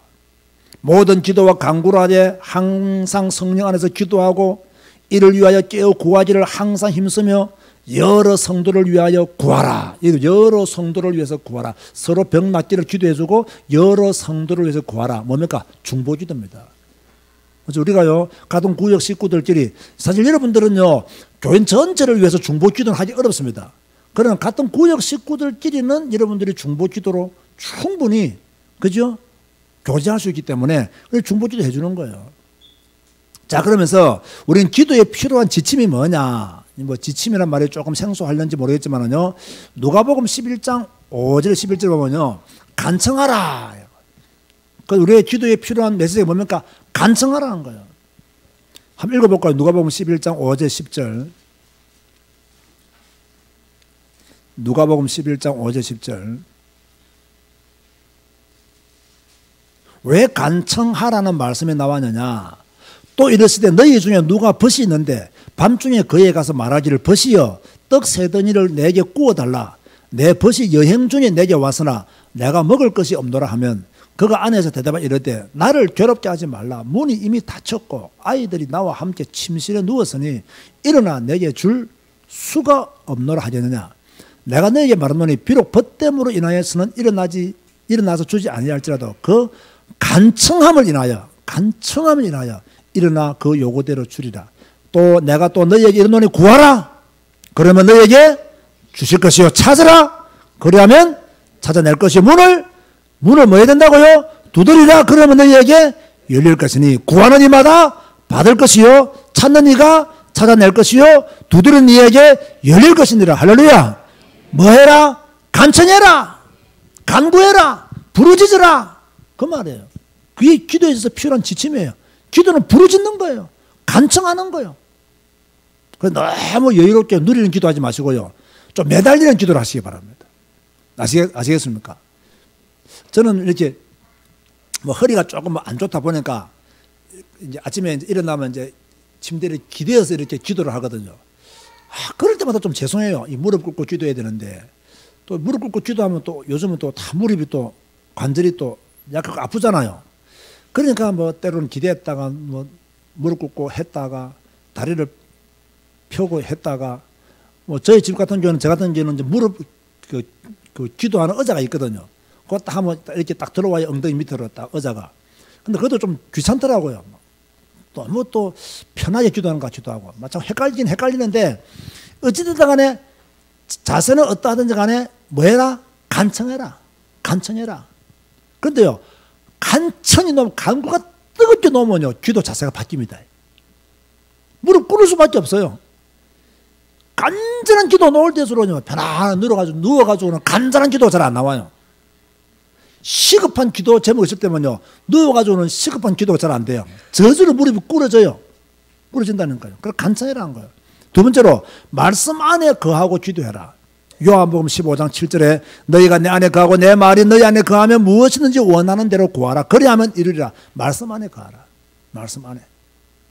S1: 모든 기도와 간구를 하되 항상 성령 안에서 기도하고 이를 위하여 깨어 구하기를 항상 힘쓰며 여러 성도를 위하여 구하라. 여러 성도를 위해서 구하라. 서로 병 낫기를 기도해주고 여러 성도를 위해서 구하라. 뭡니까? 중보기도입니다. 그래서 우리가요, 가동 구역 식구들끼리, 사실 여러분들은요, 교인 전체를 위해서 중보 기도는 하기 어렵습니다. 그러나 같은 구역 식구들끼리는 여러분들이 중보 기도로 충분히, 그죠? 교제할 수 있기 때문에 중보 기도 해주는 거예요. 자, 그러면서 우리는 기도에 필요한 지침이 뭐냐? 뭐 지침이란 말이 조금 생소할는지 모르겠지만은요, 누가복음 11장 5절 11절 보면요, 간청하라. 그 우리의 기도에 필요한 메시지가 뭡니까? 간청하라는 거예요. 한번 읽어볼까요? 누가복음 11장 5절 10절. 누가복음 11장 5절 10절. 왜 간청하라는 말씀이 나왔느냐? 또 이르시되 너희 중에 누가 벗이 있는데 밤중에 그에 가서 말하기를 벗이여 떡 세 덩이를 내게 구워달라. 내 벗이 여행 중에 내게 왔으나 내가 먹을 것이 없노라 하면 그가 안에서 대답하여 이르되 나를 괴롭게 하지 말라. 문이 이미 닫혔고 아이들이 나와 함께 침실에 누웠으니 일어나 내게 줄 수가 없노라 하겠느냐. 내가 너에게 말하노니 비록 벗됨으로 인하여서는 일어나서 주지 아니할지라도 그 간청함을 인하여 일어나 그 요구대로 주리라. 또 내가 또 너희에게 이르노니 구하라. 그러면 너희에게 주실 것이요. 찾으라. 그리하면 찾아낼 것이요. 문을 뭐 해야 된다고요? 두드리라. 그러면 너희에게 열릴 것이니 구하는 이마다 받을 것이요. 찾는 이가 찾아낼 것이요. 두드리는 이에게 열릴 것이니라. 할렐루야. 뭐 해라? 간청해라. 간구해라. 부르짖으라. 그 말이에요. 그게 기도에 있어서 필요한 지침이에요. 기도는 부르짖는 거예요. 간청하는 거예요. 너무 여유롭게 누리는 기도하지 마시고요. 좀 매달리는 기도를 하시기 바랍니다. 아시겠습니까? 저는 이렇게 뭐 허리가 조금 안 좋다 보니까 이제 아침에 이제 일어나면 이제 침대를 기대어서 이렇게 기도를 하거든요. 그럴 때마다 좀 죄송해요. 이 무릎 꿇고 기도해야 되는데 또 무릎 꿇고 기도하면 또 요즘은 또 다 무릎이 또 관절이 또 약간 아프잖아요. 그러니까 뭐 때로는 기대했다가 뭐 무릎 꿇고 했다가 다리를 펴고 했다가 뭐 저희 집 같은 경우는 저 같은 경우는 이제 무릎 그 기도하는 의자가 있거든요. 그거 딱 하면 이렇게 딱 들어와요. 엉덩이 밑으로 딱 의자가. 근데 그것도 좀 귀찮더라고요. 너무 또 편하게 기도하는 것 같기도 하고. 참 헷갈리긴 헷갈리는데 어찌됐든 간에 자세는 어떠하든지 간에 뭐 해라? 간청해라. 간청해라. 그런데요. 간청이 너무 간구가 뜨겁게 놓으면요. 기도 자세가 바뀝니다. 무릎 꿇을 수밖에 없어요. 간절한 기도 놓을 때수록요. 편안하게 누워가지고는 간절한 기도가 잘 안 나와요. 시급한 기도 제목이 있을 때면요. 누워가지고는 시급한 기도가 잘 안 돼요. 저절로 무릎이 꿇어져요. 꿇어진다는 거예요. 그래서 간청해라는 거예요. 두 번째로 말씀 안에 거하고 기도해라. 요한복음 15장 7절에 너희가 내 안에 거하고 내 말이 너희 안에 거하면 무엇이든지 원하는 대로 구하라. 그리하면 이루리라. 말씀 안에 거하라. 말씀 안에.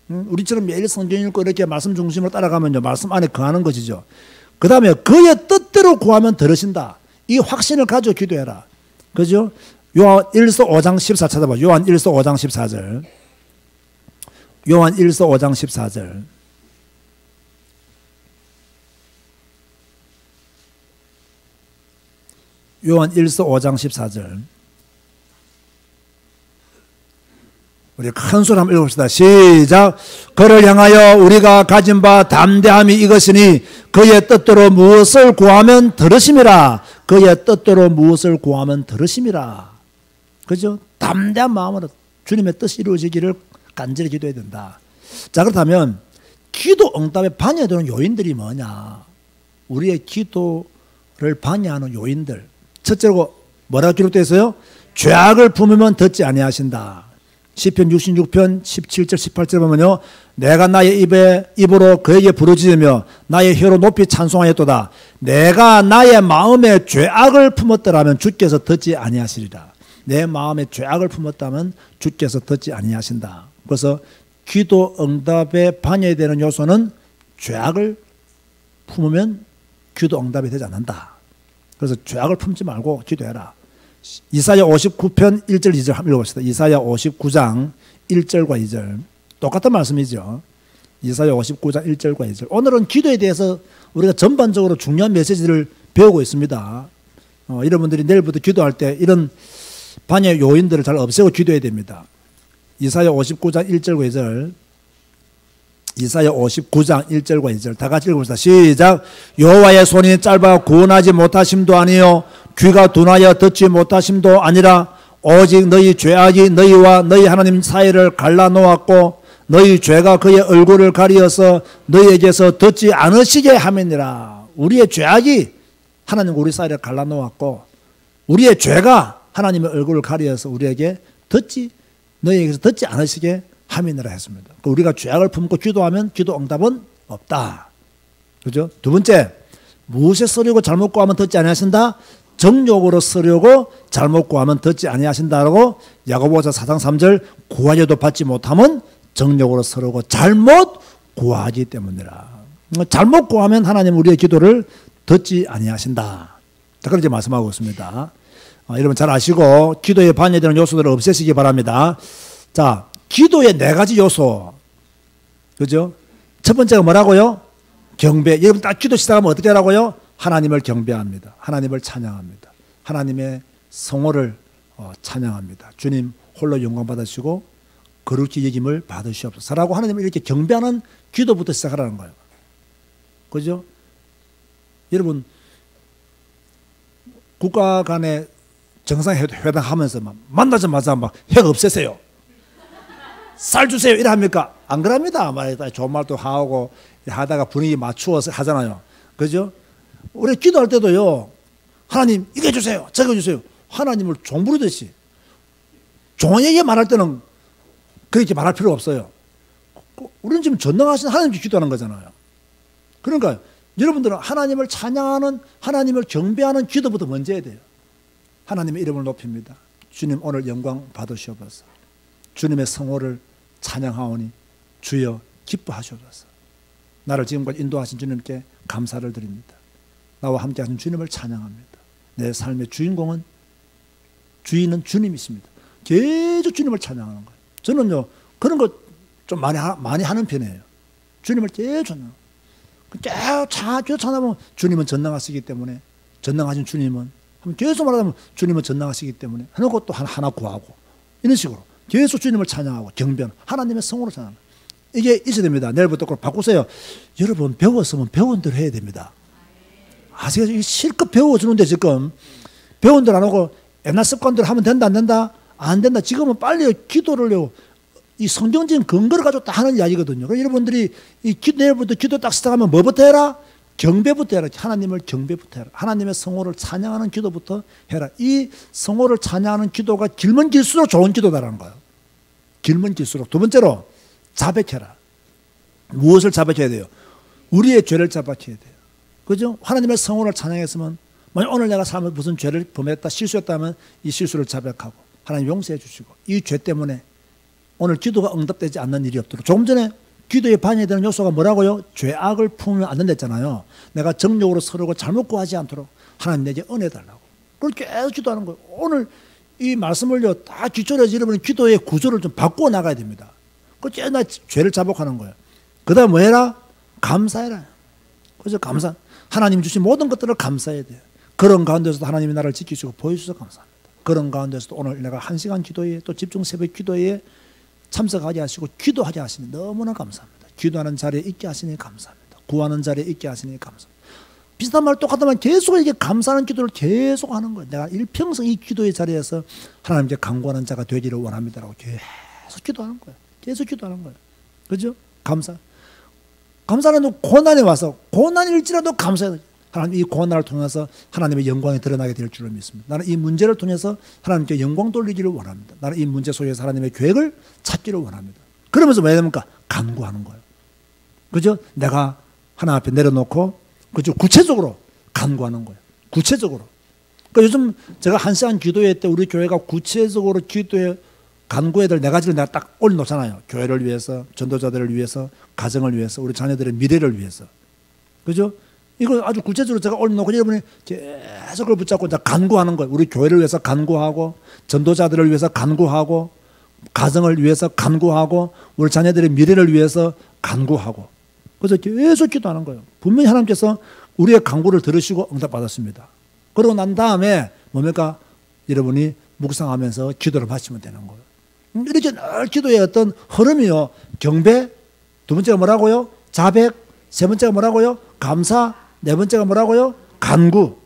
S1: 우리처럼 매일 성경 읽고 이렇게 말씀 중심으로 따라가면요. 말씀 안에 거하는 것이죠. 그 다음에 그의 뜻대로 구하면 들으신다. 이 확신을 가지고 기도해라. 그죠? 요한 1서 5장 14 찾아봐. 요한 1서 5장 14절. 요한 1서 5장 14절. 요한 1서 5장 14절. 우리 큰 소리 한번 읽읍시다. 시작. 그를 향하여 우리가 가진 바 담대함이 이것이니 그의 뜻대로 무엇을 구하면 들으심이라. 그의 뜻대로 무엇을 구하면 들으심이라. 그죠? 담대한 마음으로 주님의 뜻이 이루어지기를 간절히 기도해야 된다. 자, 그렇다면 기도 응답에 방해되는 요인들이 뭐냐? 우리의 기도를 방해하는 요인들. 첫째로 뭐라고 기록되어 있어요? 죄악을 품으면 듣지 아니하신다. 시편 66편 17절 18절 보면요. 내가 나의 입으로 그에게 부르짖으며 나의 혀로 높이 찬송하였도다. 내가 나의 마음에 죄악을 품었더라면 주께서 듣지 아니하시리라. 내 마음에 죄악을 품었다면 주께서 듣지 아니하신다. 그래서 기도 응답에 방해되는 요소는 죄악을 품으면 기도 응답이 되지 않는다. 그래서 죄악을 품지 말고 기도해라. 이사야 59편 1절 2절 한번 읽어봅시다. 이사야 59장 1절과 2절 똑같은 말씀이죠. 이사야 59장 1절과 2절. 오늘은 기도에 대해서 우리가 전반적으로 중요한 메시지를 배우고 있습니다. 여러분들이 내일부터 기도할 때 이런 방해 요인들을 잘 없애고 기도해야 됩니다. 이사야 59장 1절과 2절. 이사야 59장 1절과 2절 다 같이 읽어봅시다. 시작. 여호와의 손이 짧아 구원하지 못하심도 아니요 귀가 둔하여 듣지 못하심도 아니라 오직 너희 죄악이 너희와 너희 하나님 사이를 갈라놓았고 너희 죄가 그의 얼굴을 가리어서 너희에게서 듣지 않으시게 함이니라. 우리의 죄악이 하나님과 우리 사이를 갈라놓았고 우리의 죄가 하나님의 얼굴을 가리어서 우리에게 너희에게서 듣지 않으시게 함이니라 했습니다. 우리가 죄악을 품고 기도하면 기도 응답은 없다. 그죠? 두 번째, 무엇에 쓰려고 잘못 구하면 듣지 아니하신다? 정욕으로 쓰려고 잘못 구하면 듣지 아니하신다라고 야고보서 4장 3절 구하여도 받지 못하면 정욕으로 쓰려고 잘못 구하기 때문이라. 잘못 구하면 하나님 우리의 기도를 듣지 아니하신다. 그렇게 말씀하고 있습니다. 여러분 잘 아시고 기도에 반대되는 요소들을 없애시기 바랍니다. 자, 기도의 네 가지 요소. 그죠? 첫 번째가 뭐라고요? 경배. 여러분 딱 기도 시작하면 어떻게 하라고요? 하나님을 경배합니다. 하나님을 찬양합니다. 하나님의 성호를 찬양합니다. 주님 홀로 영광 받으시고 거룩히 여김을 받으시옵소서라고 하나님을 이렇게 경배하는 기도부터 시작하라는 거예요. 그죠? 여러분 국가 간에 정상회담 하면서 만나자마자 막 핵 없애세요. 쌀 주세요. 이래 합니까? 안 그럽니다. 좋은 말도 하고 하다가 분위기 맞추어서 하잖아요. 그죠? 우리 기도할 때도요. 하나님 이거 주세요. 저거 주세요. 하나님을 종 부르듯이. 종에게 말할 때는 그렇게 말할 필요 없어요. 우리는 지금 전능하신 하나님께 기도하는 거잖아요. 그러니까 여러분들은 하나님을 찬양하는 하나님을 경배하는 기도부터 먼저 해야 돼요. 하나님의 이름을 높입니다. 주님 오늘 영광 받으시옵소서. 주님의 성호를 찬양하오니 주여 기뻐하시옵소서. 나를 지금까지 인도하신 주님께 감사를 드립니다. 나와 함께 하신 주님을 찬양합니다. 내 삶의 주인은 주님이십니다. 계속 주님을 찬양하는 거예요. 저는요 그런 거 좀 많이 하는 편이에요. 주님을 계속 찬양. 계속 찬양하면 주님은 전능하시기 때문에 전능하신 주님은 계속 말하면 주님은 전능하시기 때문에 해놓고 또 하나 구하고 이런 식으로 계속 주님을 찬양하고 경배하는 하나님의 성으로 찬양하는 이게 있어야 됩니다. 내일부터 꼭 바꾸세요. 여러분 배웠으면 배운 대로 해야 됩니다. 아시겠죠? 실컷 배워주는데 지금 배운 대로 안 하고 옛날 습관대로 하면 된다 안 된다? 안 된다. 지금은 빨리 기도를요. 이 성경적인 근거를 가지고 다 하는 이야기거든요. 그러니까 여러분들이 내일부터 기도 딱 시작하면 뭐부터 해라? 경배부터 해라. 하나님을 경배부터 해라. 하나님의 성호를 찬양하는 기도부터 해라. 이 성호를 찬양하는 기도가 길면 길수록 좋은 기도다라는 거예요. 길면 길수록. 두 번째로 자백해라. 무엇을 자백해야 돼요? 우리의 죄를 자백해야 돼요. 그죠? 하나님의 성호를 찬양했으면 만약 오늘 내가 삶에 무슨 죄를 범했다 실수했다면 이 실수를 자백하고 하나님 용서해 주시고 이 죄 때문에 오늘 기도가 응답되지 않는 일이 없도록. 조금 전에 기도에 반영되는 요소가 뭐라고요? 죄악을 품으면 안 된다 했잖아요. 내가 정욕으로 서르고 잘못 구하지 않도록 하나님 내게 은혜 달라고. 그걸 계속 기도하는 거예요. 오늘 이 말씀을요 다 뒷줄여서 여러분이 기도의 구조를 좀 바꾸어 나가야 됩니다. 그래서 나 죄를 자복하는 거예요. 그 다음 뭐 해라? 감사해라. 그래서 감사. 하나님 주신 모든 것들을 감사해야 돼요. 그런 가운데서도 하나님이 나를 지키시고 보여주셔서 감사합니다. 그런 가운데서도 오늘 내가 1시간 기도에 또 집중 새벽 기도에 참석하게 하시고 기도하게 하시니 너무나 감사합니다. 기도하는 자리에 있게 하시니 감사합니다. 구하는 자리에 있게 하시니 감사합니다. 비슷한 말 똑같지만 계속 이게 감사하는 기도를 계속 하는 거예요. 내가 일평생 이 기도의 자리에서 하나님께 간구하는 자가 되기를 원합니다라고 계속 기도하는 거예요. 계속 기도하는 거예요. 그죠? 감사는 고난이 와서 고난일지라도 감사해야 돼요. 하나님 이 고난을 통해서 하나님의 영광이 드러나게 될 줄을 믿습니다. 나는 이 문제를 통해서 하나님께 영광 돌리기를 원합니다. 나는 이 문제 속에서 하나님의 계획을 찾기를 원합니다. 그러면서 뭐 해야 됩니까? 간구하는 거예요. 그죠? 내가 하나 앞에 내려놓고 그죠? 구체적으로 간구하는 거예요. 구체적으로. 그러니까 요즘 제가 1시간 기도회 때 우리 교회가 구체적으로 기도에 간구해야 될 네 가지를 내가 딱 올려놓잖아요. 교회를 위해서, 전도자들을 위해서, 가정을 위해서, 우리 자녀들의 미래를 위해서. 그죠? 이걸 아주 구체적으로 제가 올려놓고 여러분이 계속 그걸 붙잡고 이제 간구하는 거예요. 우리 교회를 위해서 간구하고, 전도자들을 위해서 간구하고, 가정을 위해서 간구하고, 우리 자녀들의 미래를 위해서 간구하고. 그래서 계속 기도하는 거예요. 분명히 하나님께서 우리의 간구를 들으시고 응답받았습니다. 그러고 난 다음에 뭡니까? 여러분이 묵상하면서 기도를 마치면 되는 거예요. 이렇게 늘 기도의 어떤 흐름이요. 경배, 두 번째가 뭐라고요? 자백, 세 번째가 뭐라고요? 감사, 네 번째가 뭐라고요? 간구.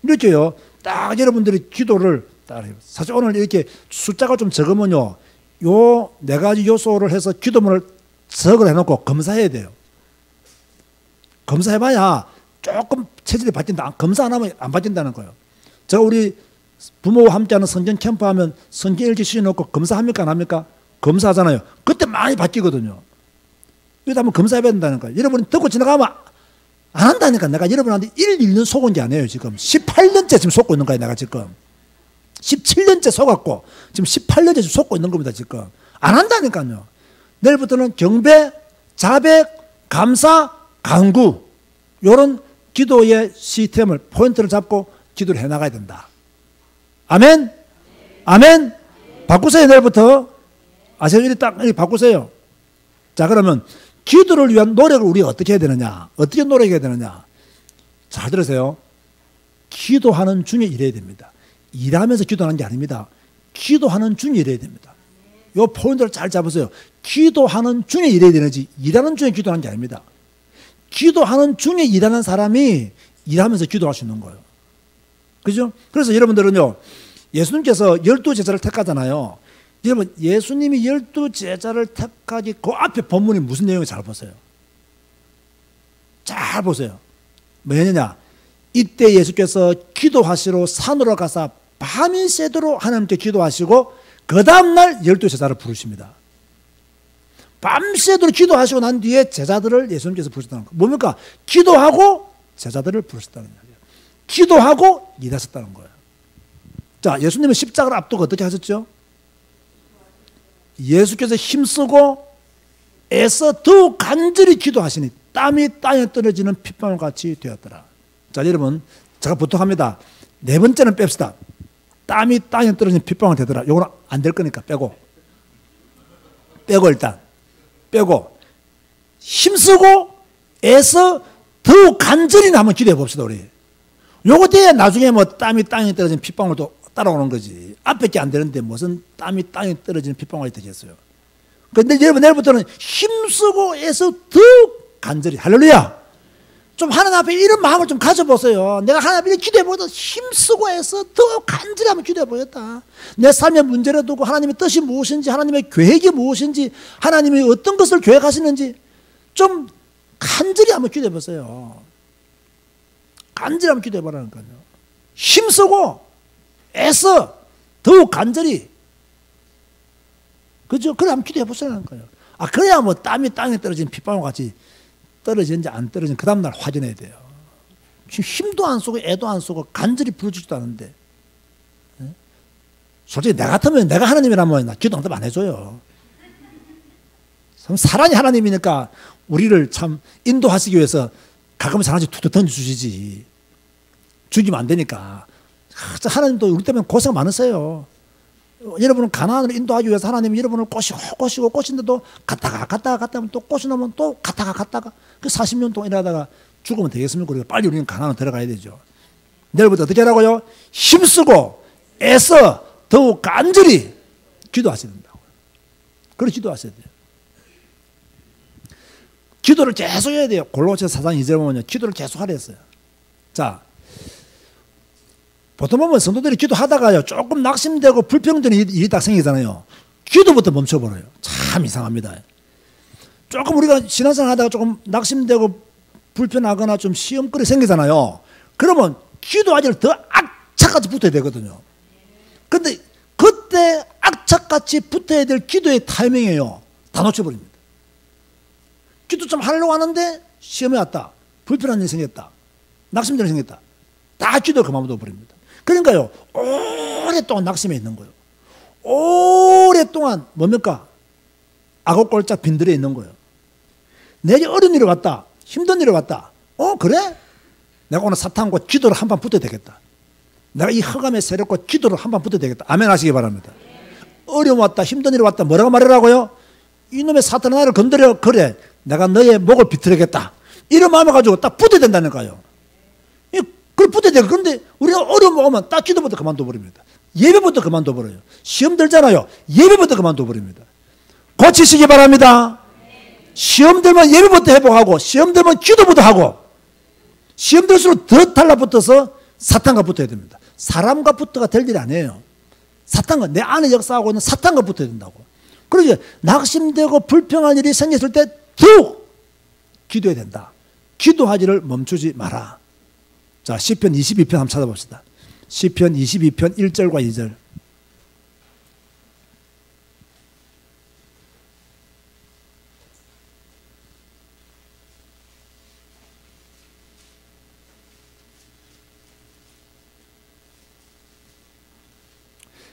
S1: 이렇게요. 딱 여러분들이 기도를 따라해요. 사실 오늘 이렇게 숫자가 좀 적으면요. 요 네 가지 요소를 해서 기도문을 적을 해놓고 검사해야 돼요. 검사해봐야 조금 체질이 바뀐다. 검사 안 하면 안 바뀐다는 거예요. 제가 우리 부모와 함께하는 성경 캠프 하면 성경 일기 씌워놓고 검사합니까? 안 합니까? 검사하잖아요. 그때 많이 바뀌거든요. 이거 한번 검사해봐야 된다는 거예요. 여러분이 듣고 지나가면 안 한다니까. 내가 여러분한테 1년 속은 게 아니에요. 지금 18년째 지금 속고 있는 거예요. 내가 지금 17년째 속았고 지금 18년째 지금 속고 있는 겁니다. 지금 안 한다니까요. 내일부터는 경배, 자백, 감사, 간구 이런 기도의 시스템을 포인트를 잡고 기도를 해나가야 된다. 아멘? 아멘? 바꾸세요. 내일부터 아세요? 이렇게 딱 이렇게 바꾸세요. 자, 그러면 기도를 위한 노력을 우리가 어떻게 해야 되느냐? 어떻게 노력해야 되느냐? 잘 들으세요. 기도하는 중에 일해야 됩니다. 일하면서 기도하는 게 아닙니다. 기도하는 중에 일해야 됩니다. 이 포인트를 잘 잡으세요. 기도하는 중에 일해야 되는지 일하는 중에 기도하는 게 아닙니다. 기도하는 중에 일하는 사람이 일하면서 기도할 수 있는 거예요. 그죠? 그래서 여러분들은요, 예수님께서 12제자를 택하잖아요. 여러분, 예수님이 12제자를 택하기 그 앞에 본문이 무슨 내용인지 잘 보세요. 잘 보세요. 뭐냐냐? 이때 예수께서 기도하시러 산으로 가사 밤이 새도록 하나님께 기도하시고 그 다음날 12제자를 부르십니다. 밤새도록 기도하시고 난 뒤에 제자들을 예수님께서 부르셨다는 거예요. 뭡니까? 기도하고 제자들을 부르셨다는 거예요. 기도하고 일하셨다는 거예요. 자, 예수님은 십자가를 앞두고 어떻게 하셨죠? 예수께서 힘쓰고 애써 더욱 간절히 기도하시니 땀이 땅에 떨어지는 핏방울 같이 되었더라. 자, 여러분, 제가 부탁합니다. 네 번째는 뺍시다. 땀이 땅에 떨어지는 핏방울 되더라. 요거는 안 될 거니까 빼고 일단 빼고 힘쓰고 애써 더욱 간절히 한번 기도해 봅시다. 우리 요거 돼야 나중에 뭐 땀이 땅에 떨어지는 핏방울도 따라오는 거지. 앞에 게 안 되는데 무슨 땀이 땅에 떨어지는 핏방울이 되겠어요. 그런데 여러분, 내일부터는 힘쓰고 애써 더욱 간절히, 할렐루야, 좀 하나님 앞에 이런 마음을 좀 가져보세요. 내가 하나님 앞에 기도해보다 힘쓰고 해서 더 간절히 한번 기도해보겠다. 내 삶의 문제를 두고 하나님의 뜻이 무엇인지, 하나님의 계획이 무엇인지, 하나님이 어떤 것을 계획하시는지 좀 간절히 한번 기도해보세요. 간절히 한번 기도해보라는 거예요. 힘쓰고 애써 더욱 간절히, 그죠? 그래 한번 기도해보시라는 거예요. 아, 그래야 뭐 땀이 땅에 떨어진 핏방울 같이 떨어지는지 안 떨어지는지 그 다음날 확인해야 돼요. 지금 힘도 안 쓰고 애도 안 쓰고 간절히 부르지도 않은데, 솔직히 내 같으면, 내가 하나님이라면 나 기도 응답 안 해줘요. 사랑이 하나님이니까 우리를 참 인도하시기 위해서 가끔씩 하나씩 툭툭 던져주시지. 죽이면 안 되니까. 하나님도 우리 때문에 고생 많으세요. 여러분은 가나안을 인도하기 위해서 하나님이 여러분을 꼬시고 꼬신데도 갔다가 하면 또 꼬시나면 또 갔다가 그 40년 동안 일하다가 죽으면 되겠습니까? 우리가 빨리 우리는 가나안을 들어가야 되죠. 내일부터 어떻게 하라고요? 힘쓰고 애써 더욱 간절히 기도하셔야 된다고요. 그렇게 기도하셔야 돼요. 기도를 계속 해야 돼요. 골로새 4장 2절에 보면요, 기도를 계속 하라 했어요. 자, 보통 보면 성도들이 기도하다가요, 조금 낙심되고 불평되는 일이 딱 생기잖아요. 기도부터 멈춰버려요. 참 이상합니다. 조금 우리가 신앙생활 하다가 조금 낙심되고 불편하거나 좀 시험거리 생기잖아요. 그러면 기도하기를 더 악착같이 붙어야 되거든요. 근데 그때 악착같이 붙어야 될 기도의 타이밍이에요. 다 놓쳐버립니다. 기도 좀 하려고 하는데 시험이 왔다. 불편한 일이 생겼다. 낙심되는 일이 생겼다. 다 기도 그만둬 버립니다. 그러니까요, 오랫동안 낙심해 있는 거예요. 오랫동안 뭡니까? 악어꼴짝 빈들에 있는 거예요. 내게 어려운 일이 왔다. 힘든 일이 왔다. 그래? 내가 오늘 사탄과 기도를 한판 붙어야 되겠다. 내가 이 흑암의 세력과 기도를 한판 붙어야 되겠다. 아멘 하시기 바랍니다. 어려움 왔다. 힘든 일이 왔다. 뭐라고 말하라고요? 이놈의 사탄아 나를 건드려. 그래. 내가 너의 목을 비틀겠다. 이런 마음을 가지고 딱 붙어야 된다니까요. 그걸 붙어야 돼요. 그런데 우리가 어려움 오면 딱 기도부터 그만둬 버립니다. 예배부터 그만둬 버려요. 시험 들잖아요. 예배부터 그만둬 버립니다. 고치시기 바랍니다. 시험 들면 예배부터 회복하고, 시험 들면 기도부터 하고, 시험 들수록 더 달라붙어서 사탄과 붙어야 됩니다. 사람과 붙어가 될 일이 아니에요. 사탄과, 내 안에 역사하고 있는 사탄과 붙어야 된다고. 그러지, 낙심되고 불평한 일이 생겼을 때 더욱 기도해야 된다. 기도하기를 멈추지 마라. 자, 시편 22편 한번 찾아봅시다. 시편 22편 1절과 2절.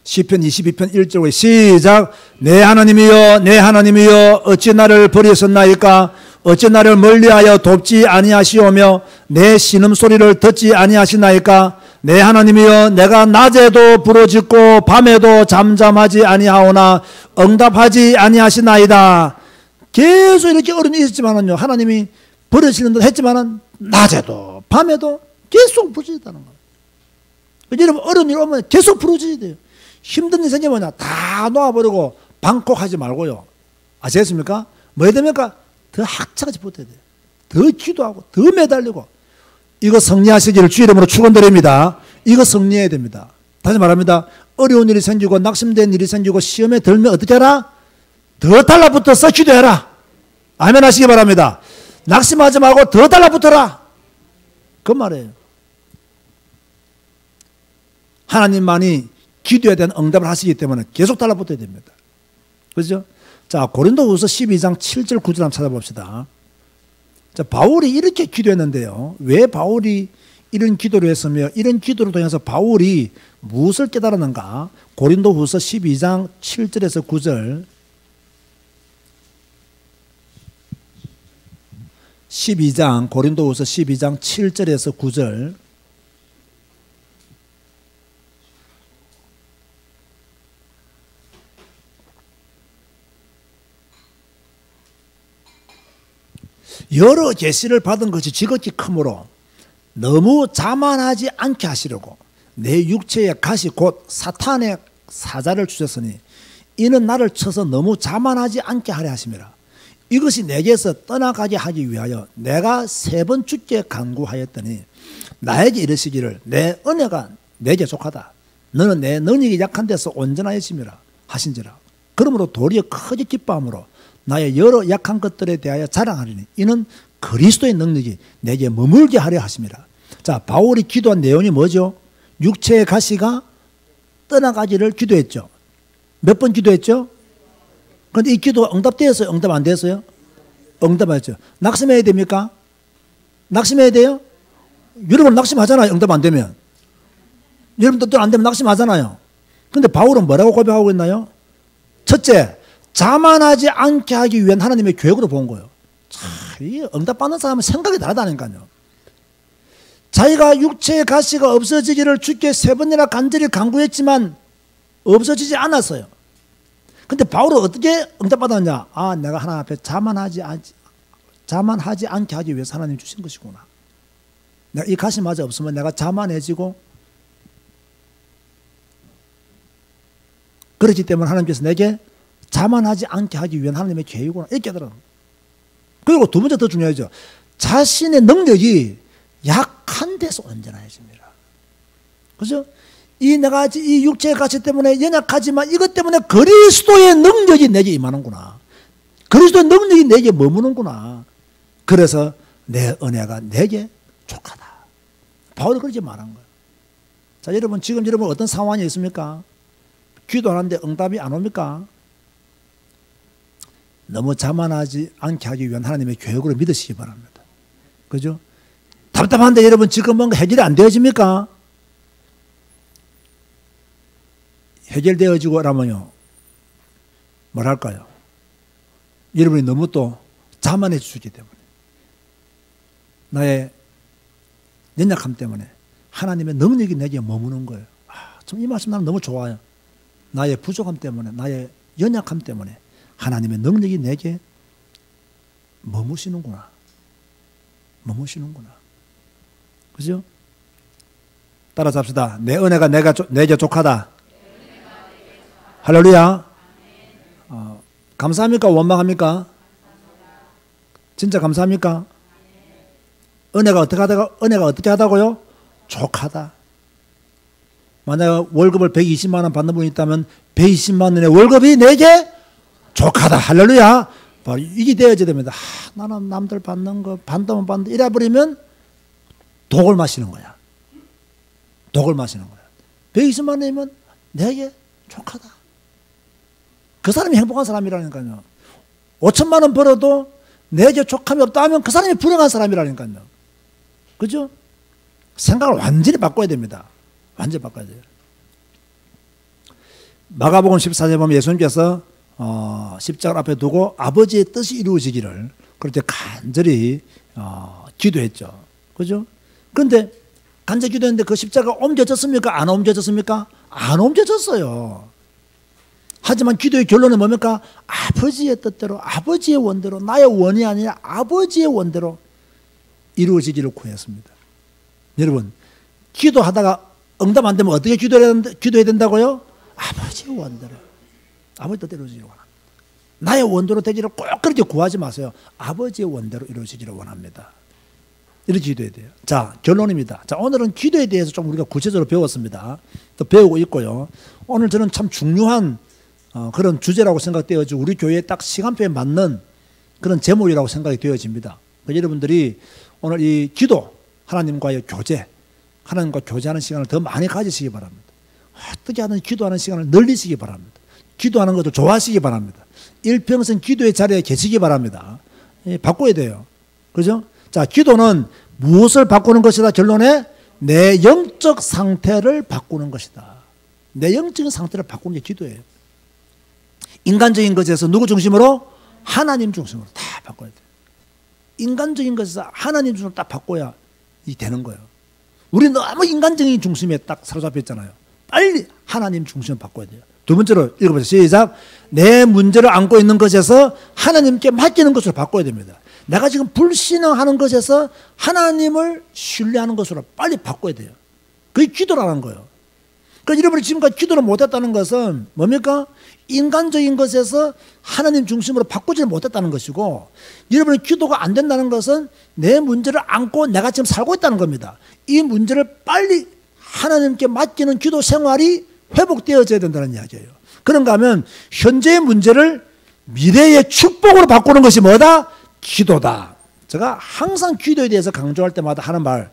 S1: 시편 22편 1절에 시작. 내 하나님이여 내 하나님이여 어찌 나를 버리셨나이까. 어찌 나를 멀리하여 돕지 아니하시오며 내 신음소리를 듣지 아니하시나이까. 내 하나님이여 내가 낮에도 부르짖고 밤에도 잠잠하지 아니하오나 응답하지 아니하시나이다. 계속 이렇게 어려움이 있었지만은요, 하나님이 버리시는 듯 했지만은 낮에도 밤에도 계속 부르짖다는 거예요. 여러분 어려운 일 오면 계속 부르짖어야 돼요. 힘든 일 생기면 다 놓아버리고 방콕하지 말고요. 아시겠습니까? 뭐 해야 됩니까? 더 학차같이 붙어야 돼요. 더 기도하고 더 매달리고. 이거 승리하시기를 주 이름으로 축원드립니다. 이거 승리해야 됩니다. 다시 말합니다. 어려운 일이 생기고 낙심된 일이 생기고 시험에 들면 어떻게 하라? 더 달라붙어서 기도해라. 아멘 하시기 바랍니다. 낙심하지 말고 더 달라붙어라. 그 말이에요. 하나님만이 기도에 대한 응답을 하시기 때문에 계속 달라붙어야 됩니다. 그렇죠? 자, 고린도후서 12장 7절 9절 한번 찾아봅시다. 자, 바울이 이렇게 기도했는데요. 왜 바울이 이런 기도를 했으며 이런 기도를 통해서 바울이 무엇을 깨달았는가? 고린도후서 12장 7절에서 9절. 12장 고린도후서 12장 7절에서 9절. 여러 계시를 받은 것이 지극히 크므로 너무 자만하지 않게 하시려고 내 육체의 가시 곧 사탄의 사자를 주셨으니 이는 나를 쳐서 너무 자만하지 않게 하려 하심이라. 이것이 내게서 떠나가게 하기 위하여 내가 3번 주께 간구하였더니 나에게 이르시기를 내 은혜가 내게 족하다. 너는 내 능력이 약한 데서 온전하여짐이라 하신지라. 그러므로 도리어 크게 기뻐함으로 나의 여러 약한 것들에 대하여 자랑하리니 이는 그리스도의 능력이 내게 머물게 하려 하심이라. 자, 바울이 기도한 내용이 뭐죠? 육체의 가시가 떠나가기를 기도했죠. 몇 번 기도했죠? 그런데 이 기도가 응답되었어요? 응답 안 됐어요? 응답했죠. 낙심해야 됩니까? 낙심해야 돼요? 여러분 낙심하잖아요. 응답 안 되면. 여러분도 안 되면 낙심하잖아요. 그런데 바울은 뭐라고 고백하고 있나요? 첫째, 자만하지 않게 하기 위한 하나님의 계획으로 본 거예요. 참, 이 응답받는 사람은 생각이 다르다니까요. 자기가 육체의 가시가 없어지기를 주께 3번이나 간절히 간구했지만 없어지지 않았어요. 근데 바울은 어떻게 응답받았냐? 아, 내가 하나님 앞에 자만하지 않게 하기 위해서 하나님 주신 것이구나. 내가 이 가시마저 없으면 내가 자만해지고, 그렇기 때문에 하나님께서 내게 자만하지 않게 하기 위한 하나님의 계획이구나. 이렇게 깨달아요. 그리고 두 번째 더 중요하죠. 자신의 능력이 약한 데서 온전해집니다. 그죠? 이 육체의 가치 때문에 연약하지만 이것 때문에 그리스도의 능력이 내게 임하는구나. 그리스도의 능력이 내게 머무는구나. 그래서 내 은혜가 내게 족하다. 바울이 그렇게 말한 거예요. 자, 여러분 지금 여러분 어떤 상황이 있습니까? 기도하는데 응답이 안 옵니까? 너무 자만하지 않게 하기 위한 하나님의 계획으로 믿으시기 바랍니다. 그죠? 답답한데 여러분 지금 뭔가 해결이 안 되어집니까? 해결되어지고 라면요, 뭐랄까요? 여러분이 너무 또 자만해 주시기 때문에, 나의 연약함 때문에 하나님의 능력이 내게 머무는 거예요. 아, 참 이 말씀 나는 너무 좋아요. 나의 부족함 때문에, 나의 연약함 때문에 하나님의 능력이 내게 머무시는구나. 머무시는구나. 그죠? 따라서 합시다. 내 은혜가 내게 족하다. 할렐루야. 감사합니까? 원망합니까? 진짜 감사합니까? 은혜가 어떻게 하다고요? 족하다. 만약 월급을 120만 원 받는 분이 있다면 120만 원의 월급이 내게 족하다. 할렐루야. 바로 이게 되어져야 됩니다. 나는 남들 받는 거 반도만 받는다. 이래버리면 독을 마시는 거야. 독을 마시는 거야. 120만 원이면 내게 족하다. 그 사람이 행복한 사람이라니까요. 5천만 원 벌어도 내게 족함이 없다 하면 그 사람이 불행한 사람이라니까요. 그죠? 생각을 완전히 바꿔야 됩니다. 완전히 바꿔야 돼요. 마가복음 14절 보면 예수님께서 십자가를 앞에 두고 아버지의 뜻이 이루어지기를 그럴 때 간절히 기도했죠. 그죠? 그런데 간절히 기도했는데 그 십자가가 옮겨졌습니까? 안 옮겨졌습니까? 안 옮겨졌어요. 하지만 기도의 결론은 뭡니까? 아버지의 뜻대로, 아버지의 원대로, 나의 원이 아니라 아버지의 원대로 이루어지기를 구했습니다. 여러분, 기도하다가 응답 안 되면 어떻게 기도해야 된다고요? 아버지의 원대로, 아버지 뜻대로 이루어지기를 원합니다. 나의 원대로 되기를 꼭 그렇게 구하지 마세요. 아버지의 원대로 이루어지기를 원합니다. 이렇게 기도해야 돼요. 자, 결론입니다. 자, 오늘은 기도에 대해서 좀 우리가 구체적으로 배웠습니다. 또 배우고 있고요. 오늘 저는 참 중요한 그런 주제라고 생각되어지고 우리 교회에 딱 시간표에 맞는 그런 제목이라고 생각이 되어집니다. 여러분들이 오늘 이 기도, 하나님과의 교제, 하나님과 교제하는 시간을 더 많이 가지시기 바랍니다. 어떻게 하든 기도하는 시간을 늘리시기 바랍니다. 기도하는 것도 좋아하시기 바랍니다. 일평생 기도의 자리에 계시기 바랍니다. 바꿔야 돼요. 그죠? 자, 기도는 무엇을 바꾸는 것이다? 결론에 내 영적 상태를 바꾸는 것이다. 내 영적인 상태를 바꾸는 게 기도예요. 인간적인 것에서 누구 중심으로? 하나님 중심으로 다 바꿔야 돼요. 인간적인 것에서 하나님 중심으로 딱 바꿔야 되는 거예요. 우리 너무 인간적인 중심에 딱 사로잡혀 있잖아요. 빨리 하나님 중심으로 바꿔야 돼요. 두 번째로 읽어보세요. 시작. 내 문제를 안고 있는 것에서 하나님께 맡기는 것으로 바꿔야 됩니다. 내가 지금 불신앙하는 것에서 하나님을 신뢰하는 것으로 빨리 바꿔야 돼요. 그게 기도라는 거예요. 그러니까 여러분이 지금까지 기도를 못했다는 것은 뭡니까? 인간적인 것에서 하나님 중심으로 바꾸지 못했다는 것이고, 여러분이 기도가 안 된다는 것은 내 문제를 안고 내가 지금 살고 있다는 겁니다. 이 문제를 빨리 하나님께 맡기는 기도 생활이 회복되어져야 된다는 이야기예요. 그런가 하면 현재의 문제를 미래의 축복으로 바꾸는 것이 뭐다? 기도다. 제가 항상 기도에 대해서 강조할 때마다 하는 말,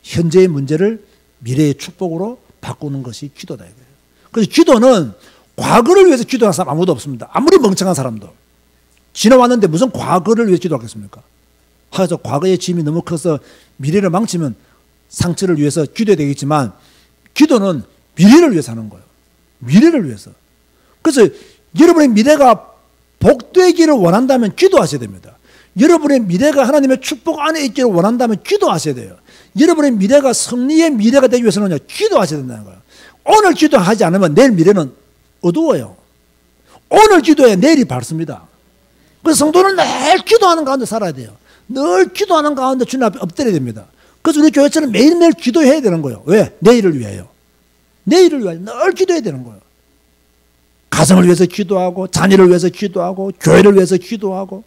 S1: 현재의 문제를 미래의 축복으로 바꾸는 것이 기도다 이거예요. 그래서 기도는 과거를 위해서 기도하는 사람 아무도 없습니다. 아무리 멍청한 사람도. 지나왔는데 무슨 과거를 위해서 기도하겠습니까? 하여서 과거의 짐이 너무 커서 미래를 망치면 상처를 위해서 기도해야 되겠지만, 기도는 미래를 위해서 하는 거예요. 미래를 위해서. 그래서 여러분의 미래가 복되기를 원한다면 기도하셔야 됩니다. 여러분의 미래가 하나님의 축복 안에 있기를 원한다면 기도하셔야 돼요. 여러분의 미래가 승리의 미래가 되기 위해서는 기도하셔야 된다는 거예요. 오늘 기도하지 않으면 내일 미래는 어두워요. 오늘 기도해 내일이 밝습니다. 그래서 성도는 늘 기도하는 가운데 살아야 돼요. 늘 기도하는 가운데 주님 앞에 엎드려야 됩니다. 그래서 우리 교회처럼 매일매일 기도해야 되는 거예요. 왜? 내일을 위해요. 내일을 위하여 늘 기도해야 되는 거예요. 가정을 위해서 기도하고, 자녀를 위해서 기도하고, 교회를 위해서 기도하고,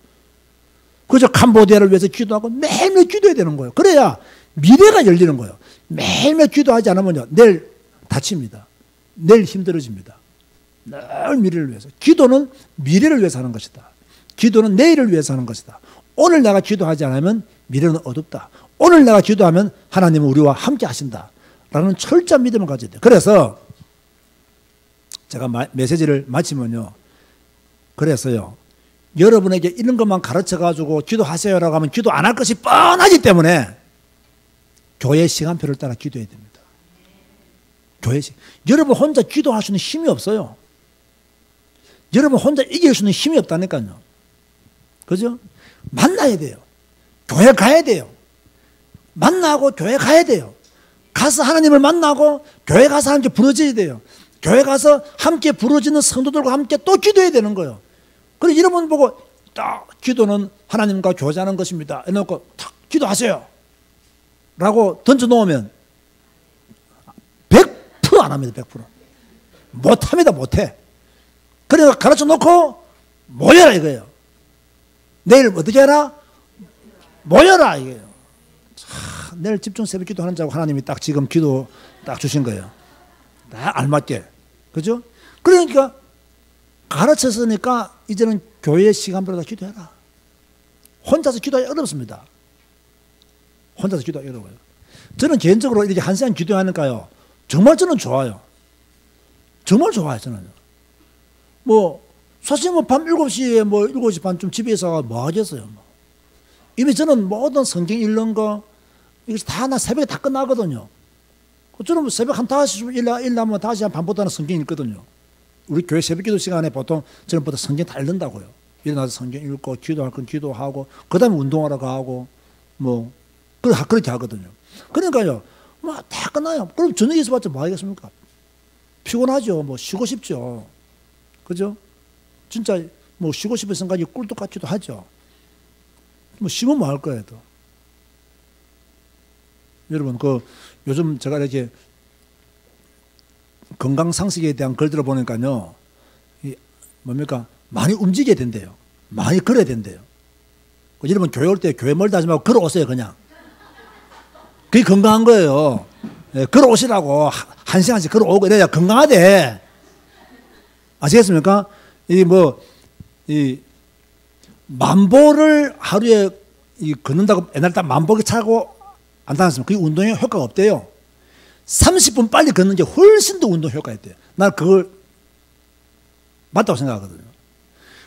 S1: 그죠? 캄보디아를 위해서 기도하고, 매일매일 기도해야 되는 거예요. 그래야 미래가 열리는 거예요. 매일매일 기도하지 않으면요, 내일 다칩니다. 내일 힘들어집니다. 늘 미래를 위해서. 기도는 미래를 위해서 하는 것이다. 기도는 내일을 위해서 하는 것이다. 오늘 내가 기도하지 않으면 미래는 어둡다. 오늘 내가 기도하면 하나님은 우리와 함께 하신다. 라는 철저한 믿음을 가져야 돼요. 그래서 제가 메시지를 마치면요, 그래서요, 여러분에게 이런 것만 가르쳐가지고 기도하세요라고 하면 기도 안 할 것이 뻔하기 때문에 교회 시간표를 따라 기도해야 됩니다. 여러분 혼자 기도할 수 있는 힘이 없어요. 여러분 혼자 이길 수 있는 힘이 없다니까요. 그죠? 만나야 돼요. 교회 가야 돼요. 만나고 교회 가야 돼요. 가서 하나님을 만나고 교회 가서 함께 부르짖어야 돼요. 교회 가서 함께 부르짖는 성도들과 함께 또 기도해야 되는 거예요. 그래서 여러분 보고 딱 기도는 하나님과 교제하는 것입니다. 이래놓고 탁 기도하세요 라고 던져놓으면 100% 안 합니다. 100% 못합니다. 못해. 그러니까 가르쳐 놓고 모여라 이거예요. 내일 어떻게 해라? 모여라 이거예요. 내일 집중 새벽 기도 하는 자고 하나님이 딱 지금 기도 딱 주신 거예요. 딱 알맞게. 그죠? 그러니까 가르쳤으니까 이제는 교회 시간별로 다 기도해라. 혼자서 기도하기 어렵습니다. 혼자서 기도하기 어려워요. 저는 개인적으로 이렇게 한 시간 기도하니까요. 정말 저는 좋아요. 정말 좋아요, 저는. 뭐, 사실 뭐 밤 7시에 뭐 7시 반쯤 집에 있어가 뭐 하겠어요. 뭐. 이미 저는 모든 성경 읽는 거, 이거 다 나 새벽에 다 끝나거든요. 저는 뭐 새벽 한 5시쯤 일나면 5시 한 반보다는 성경 읽거든요. 우리 교회 새벽 기도 시간에 보통 저는 보다 성경 다 읽는다고요. 일어나서 성경 읽고, 기도할 건 기도하고, 그 다음에 운동하러 가고, 뭐, 그렇게 하거든요. 그러니까요, 뭐, 다 끝나요. 그럼 저녁에 있어봤자 뭐 하겠습니까? 피곤하죠. 뭐, 쉬고 싶죠. 그죠? 진짜, 뭐, 쉬고 싶은 생각이 꿀떡 같기도 하죠. 뭐, 쉬면 뭐 할 거예요, 또. 여러분, 요즘 제가 이렇게 건강상식에 대한 글들을 보니까요, 뭡니까? 많이 움직여야 된대요. 많이 걸어야 된대요. 여러분, 교회 올 때 교회 멀다 하지 말고 걸어오세요, 그냥. 그게 건강한 거예요. 예, 걸어오시라고. 한 시간씩 걸어오고 이래야 건강하대. 아시겠습니까? 만보를 하루에 걷는다고 옛날에 딱 만보기 차고 안 다녔으면 그게 운동에 효과가 없대요. 30분 빨리 걷는 게 훨씬 더 운동 효과가 있대요. 난 그걸 맞다고 생각하거든요.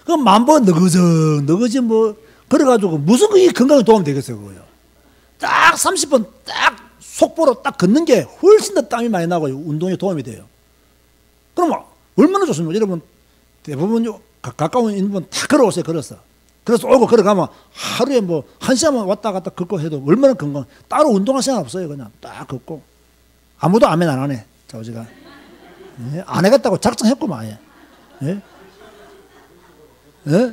S1: 그럼 만보 너그지 뭐, 걸어가지고 무슨 그게 건강에 도움이 되겠어요, 그거요. 딱 30분 딱 속보로 딱 걷는 게 훨씬 더 땀이 많이 나고 운동에 도움이 돼요. 그럼 얼마나 좋습니까? 여러분, 대부분 가까운 있는 분 다 걸어오세요, 걸어서. 그래서 오고 걸어가면 하루에 뭐, 1시간만 왔다 갔다 걷고 해도 얼마나 건강, 따로 운동할 시간 없어요, 그냥. 딱 걷고. 아무도 아멘 안 하네, 자우지가. 예? 안 해겠다고 작정했구만, 아예. 예? 예?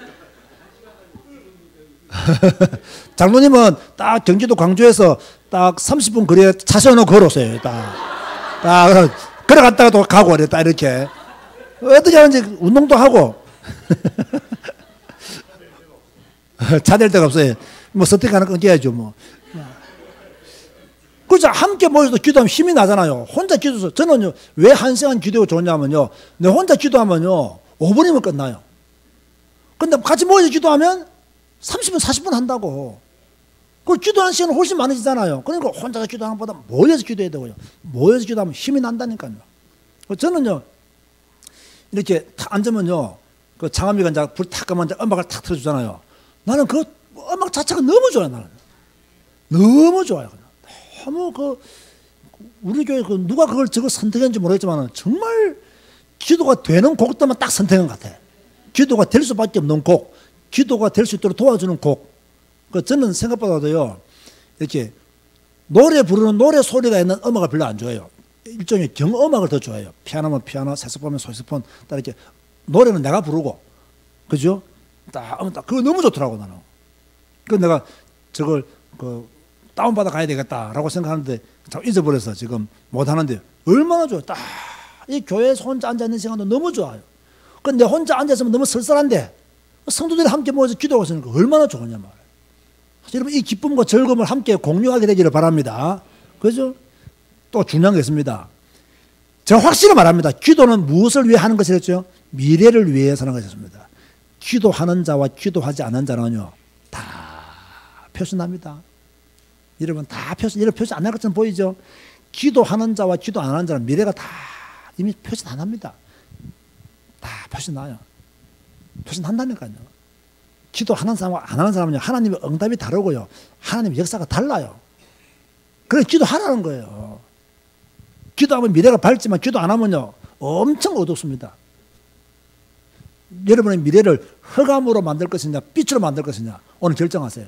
S1: 장로님은 딱 경기도 광주에서 딱 30분 거리에 차 세워놓고 걸었어요. 딱 걸어갔다가 또 가고 그랬다, 이렇게. 어떻게 하는지 운동도 하고. 차 댈 데가 없어요. 뭐 선택하는 건 끊겨야죠, 뭐. 그죠? 함께 모여서 기도하면 힘이 나잖아요. 혼자 기도해서. 저는요, 왜 1시간 기도가 좋냐면요, 내 혼자 기도하면요, 5분이면 끝나요. 근데 같이 모여서 기도하면 30분, 40분 한다고. 그 기도하는 시간은 훨씬 많아지잖아요. 그러니까 혼자서 기도하는 것보다 모여서 기도해야 되고요. 모여서 기도하면 힘이 난다니까요. 저는요, 이렇게 탁 앉으면요, 그 장암이가 이제 불 탁 끄면 음악을 탁 틀어주잖아요. 나는 그 음악 자체가 너무 좋아요, 나는. 너무 좋아요. 너무 우리 교회 누가 그걸 저걸 선택했는지 모르겠지만 정말 기도가 되는 곡들만 딱 선택한 것 같아요. 기도가 될 수밖에 없는 곡, 기도가 될 수 있도록 도와주는 곡. 저는 생각보다도요, 이렇게 노래 부르는 노래 소리가 있는 음악을 별로 안 좋아해요. 일종의 경음악을 더 좋아해요. 피아노면 피아노, 색소폰이면 색소폰, 딱 이렇게 노래는 내가 부르고, 그죠? 딱 그거 너무 좋더라고 나는. 그래서 내가 저걸 다운받아 가야 되겠다라고 생각하는데 참 잊어버려서 지금 못 하는데 얼마나 좋아요. 딱 이 교회에서 혼자 앉아 있는 시간도 너무 좋아요. 근데 혼자 앉아 있으면 너무 쓸쓸한데 성도들이 함께 모여서 기도하고 있으니까 얼마나 좋으냐 말이에요. 여러분, 이 기쁨과 즐거움을 함께 공유하게 되기를 바랍니다. 그죠? 또 중요한 게 있습니다. 제가 확실히 말합니다. 기도는 무엇을 위해 하는 것이랬죠? 미래를 위해서 하는 것이었습니다. 기도하는 자와 기도하지 않는 자는요, 다 표시납니다. 여러분, 다 표시 안 날 것처럼 보이죠? 기도하는 자와 기도 안 하는 자는 미래가 다 이미 표시 안 합니다. 다 표시 나요. 표시 난다니까요. 기도하는 사람과 안 하는 사람은요, 하나님의 응답이 다르고요, 하나님의 역사가 달라요. 그래서 기도하라는 거예요. 기도하면 미래가 밝지만 기도 안 하면요, 엄청 어둡습니다. 여러분의 미래를 흑암으로 만들 것이냐, 빛으로 만들 것이냐, 오늘 결정하세요.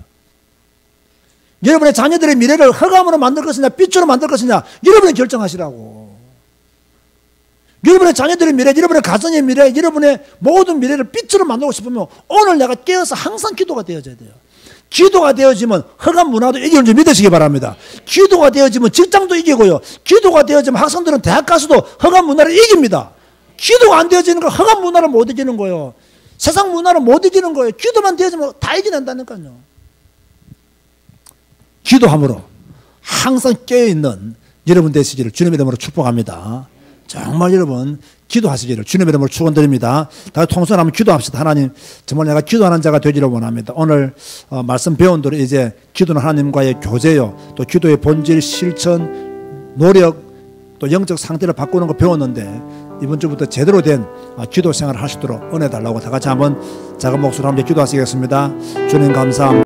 S1: 여러분의 자녀들의 미래를 흑암으로 만들 것이냐, 빛으로 만들 것이냐, 여러분이 결정하시라고. 여러분의 자녀들의 미래, 여러분의 가정의 미래, 여러분의 모든 미래를 빛으로 만들고 싶으면 오늘 내가 깨어서 항상 기도가 되어져야 돼요. 기도가 되어지면 흑암 문화도 이기는 줄 믿으시기 바랍니다. 기도가 되어지면 직장도 이기고요, 기도가 되어지면 학생들은 대학 가서도 흑암 문화를 이깁니다. 기도가 안 되어지는 거 허감 문화를 못 이기는 거예요. 세상 문화를 못 이기는 거예요. 기도만 되어지면 다 이겨낸다니까요. 기도함으로 항상 깨어있는 여러분 되시기를 주님의 이름으로 축복합니다. 정말 여러분 기도하시기를 주님의 이름으로 축원드립니다. 다 통성을 한번 기도합시다. 하나님, 정말 내가 기도하는 자가 되기를 원합니다. 오늘 말씀 배운 대로 이제 기도는 하나님과의 교제요, 또 기도의 본질, 실천, 노력, 또 영적 상태를 바꾸는 거 배웠는데 이번 주부터 제대로 된 기도 생활을 하시도록 은혜 달라고 다 같이 한번 작은 목소리로 함께 기도하시겠습니다. 주님 감사합니다.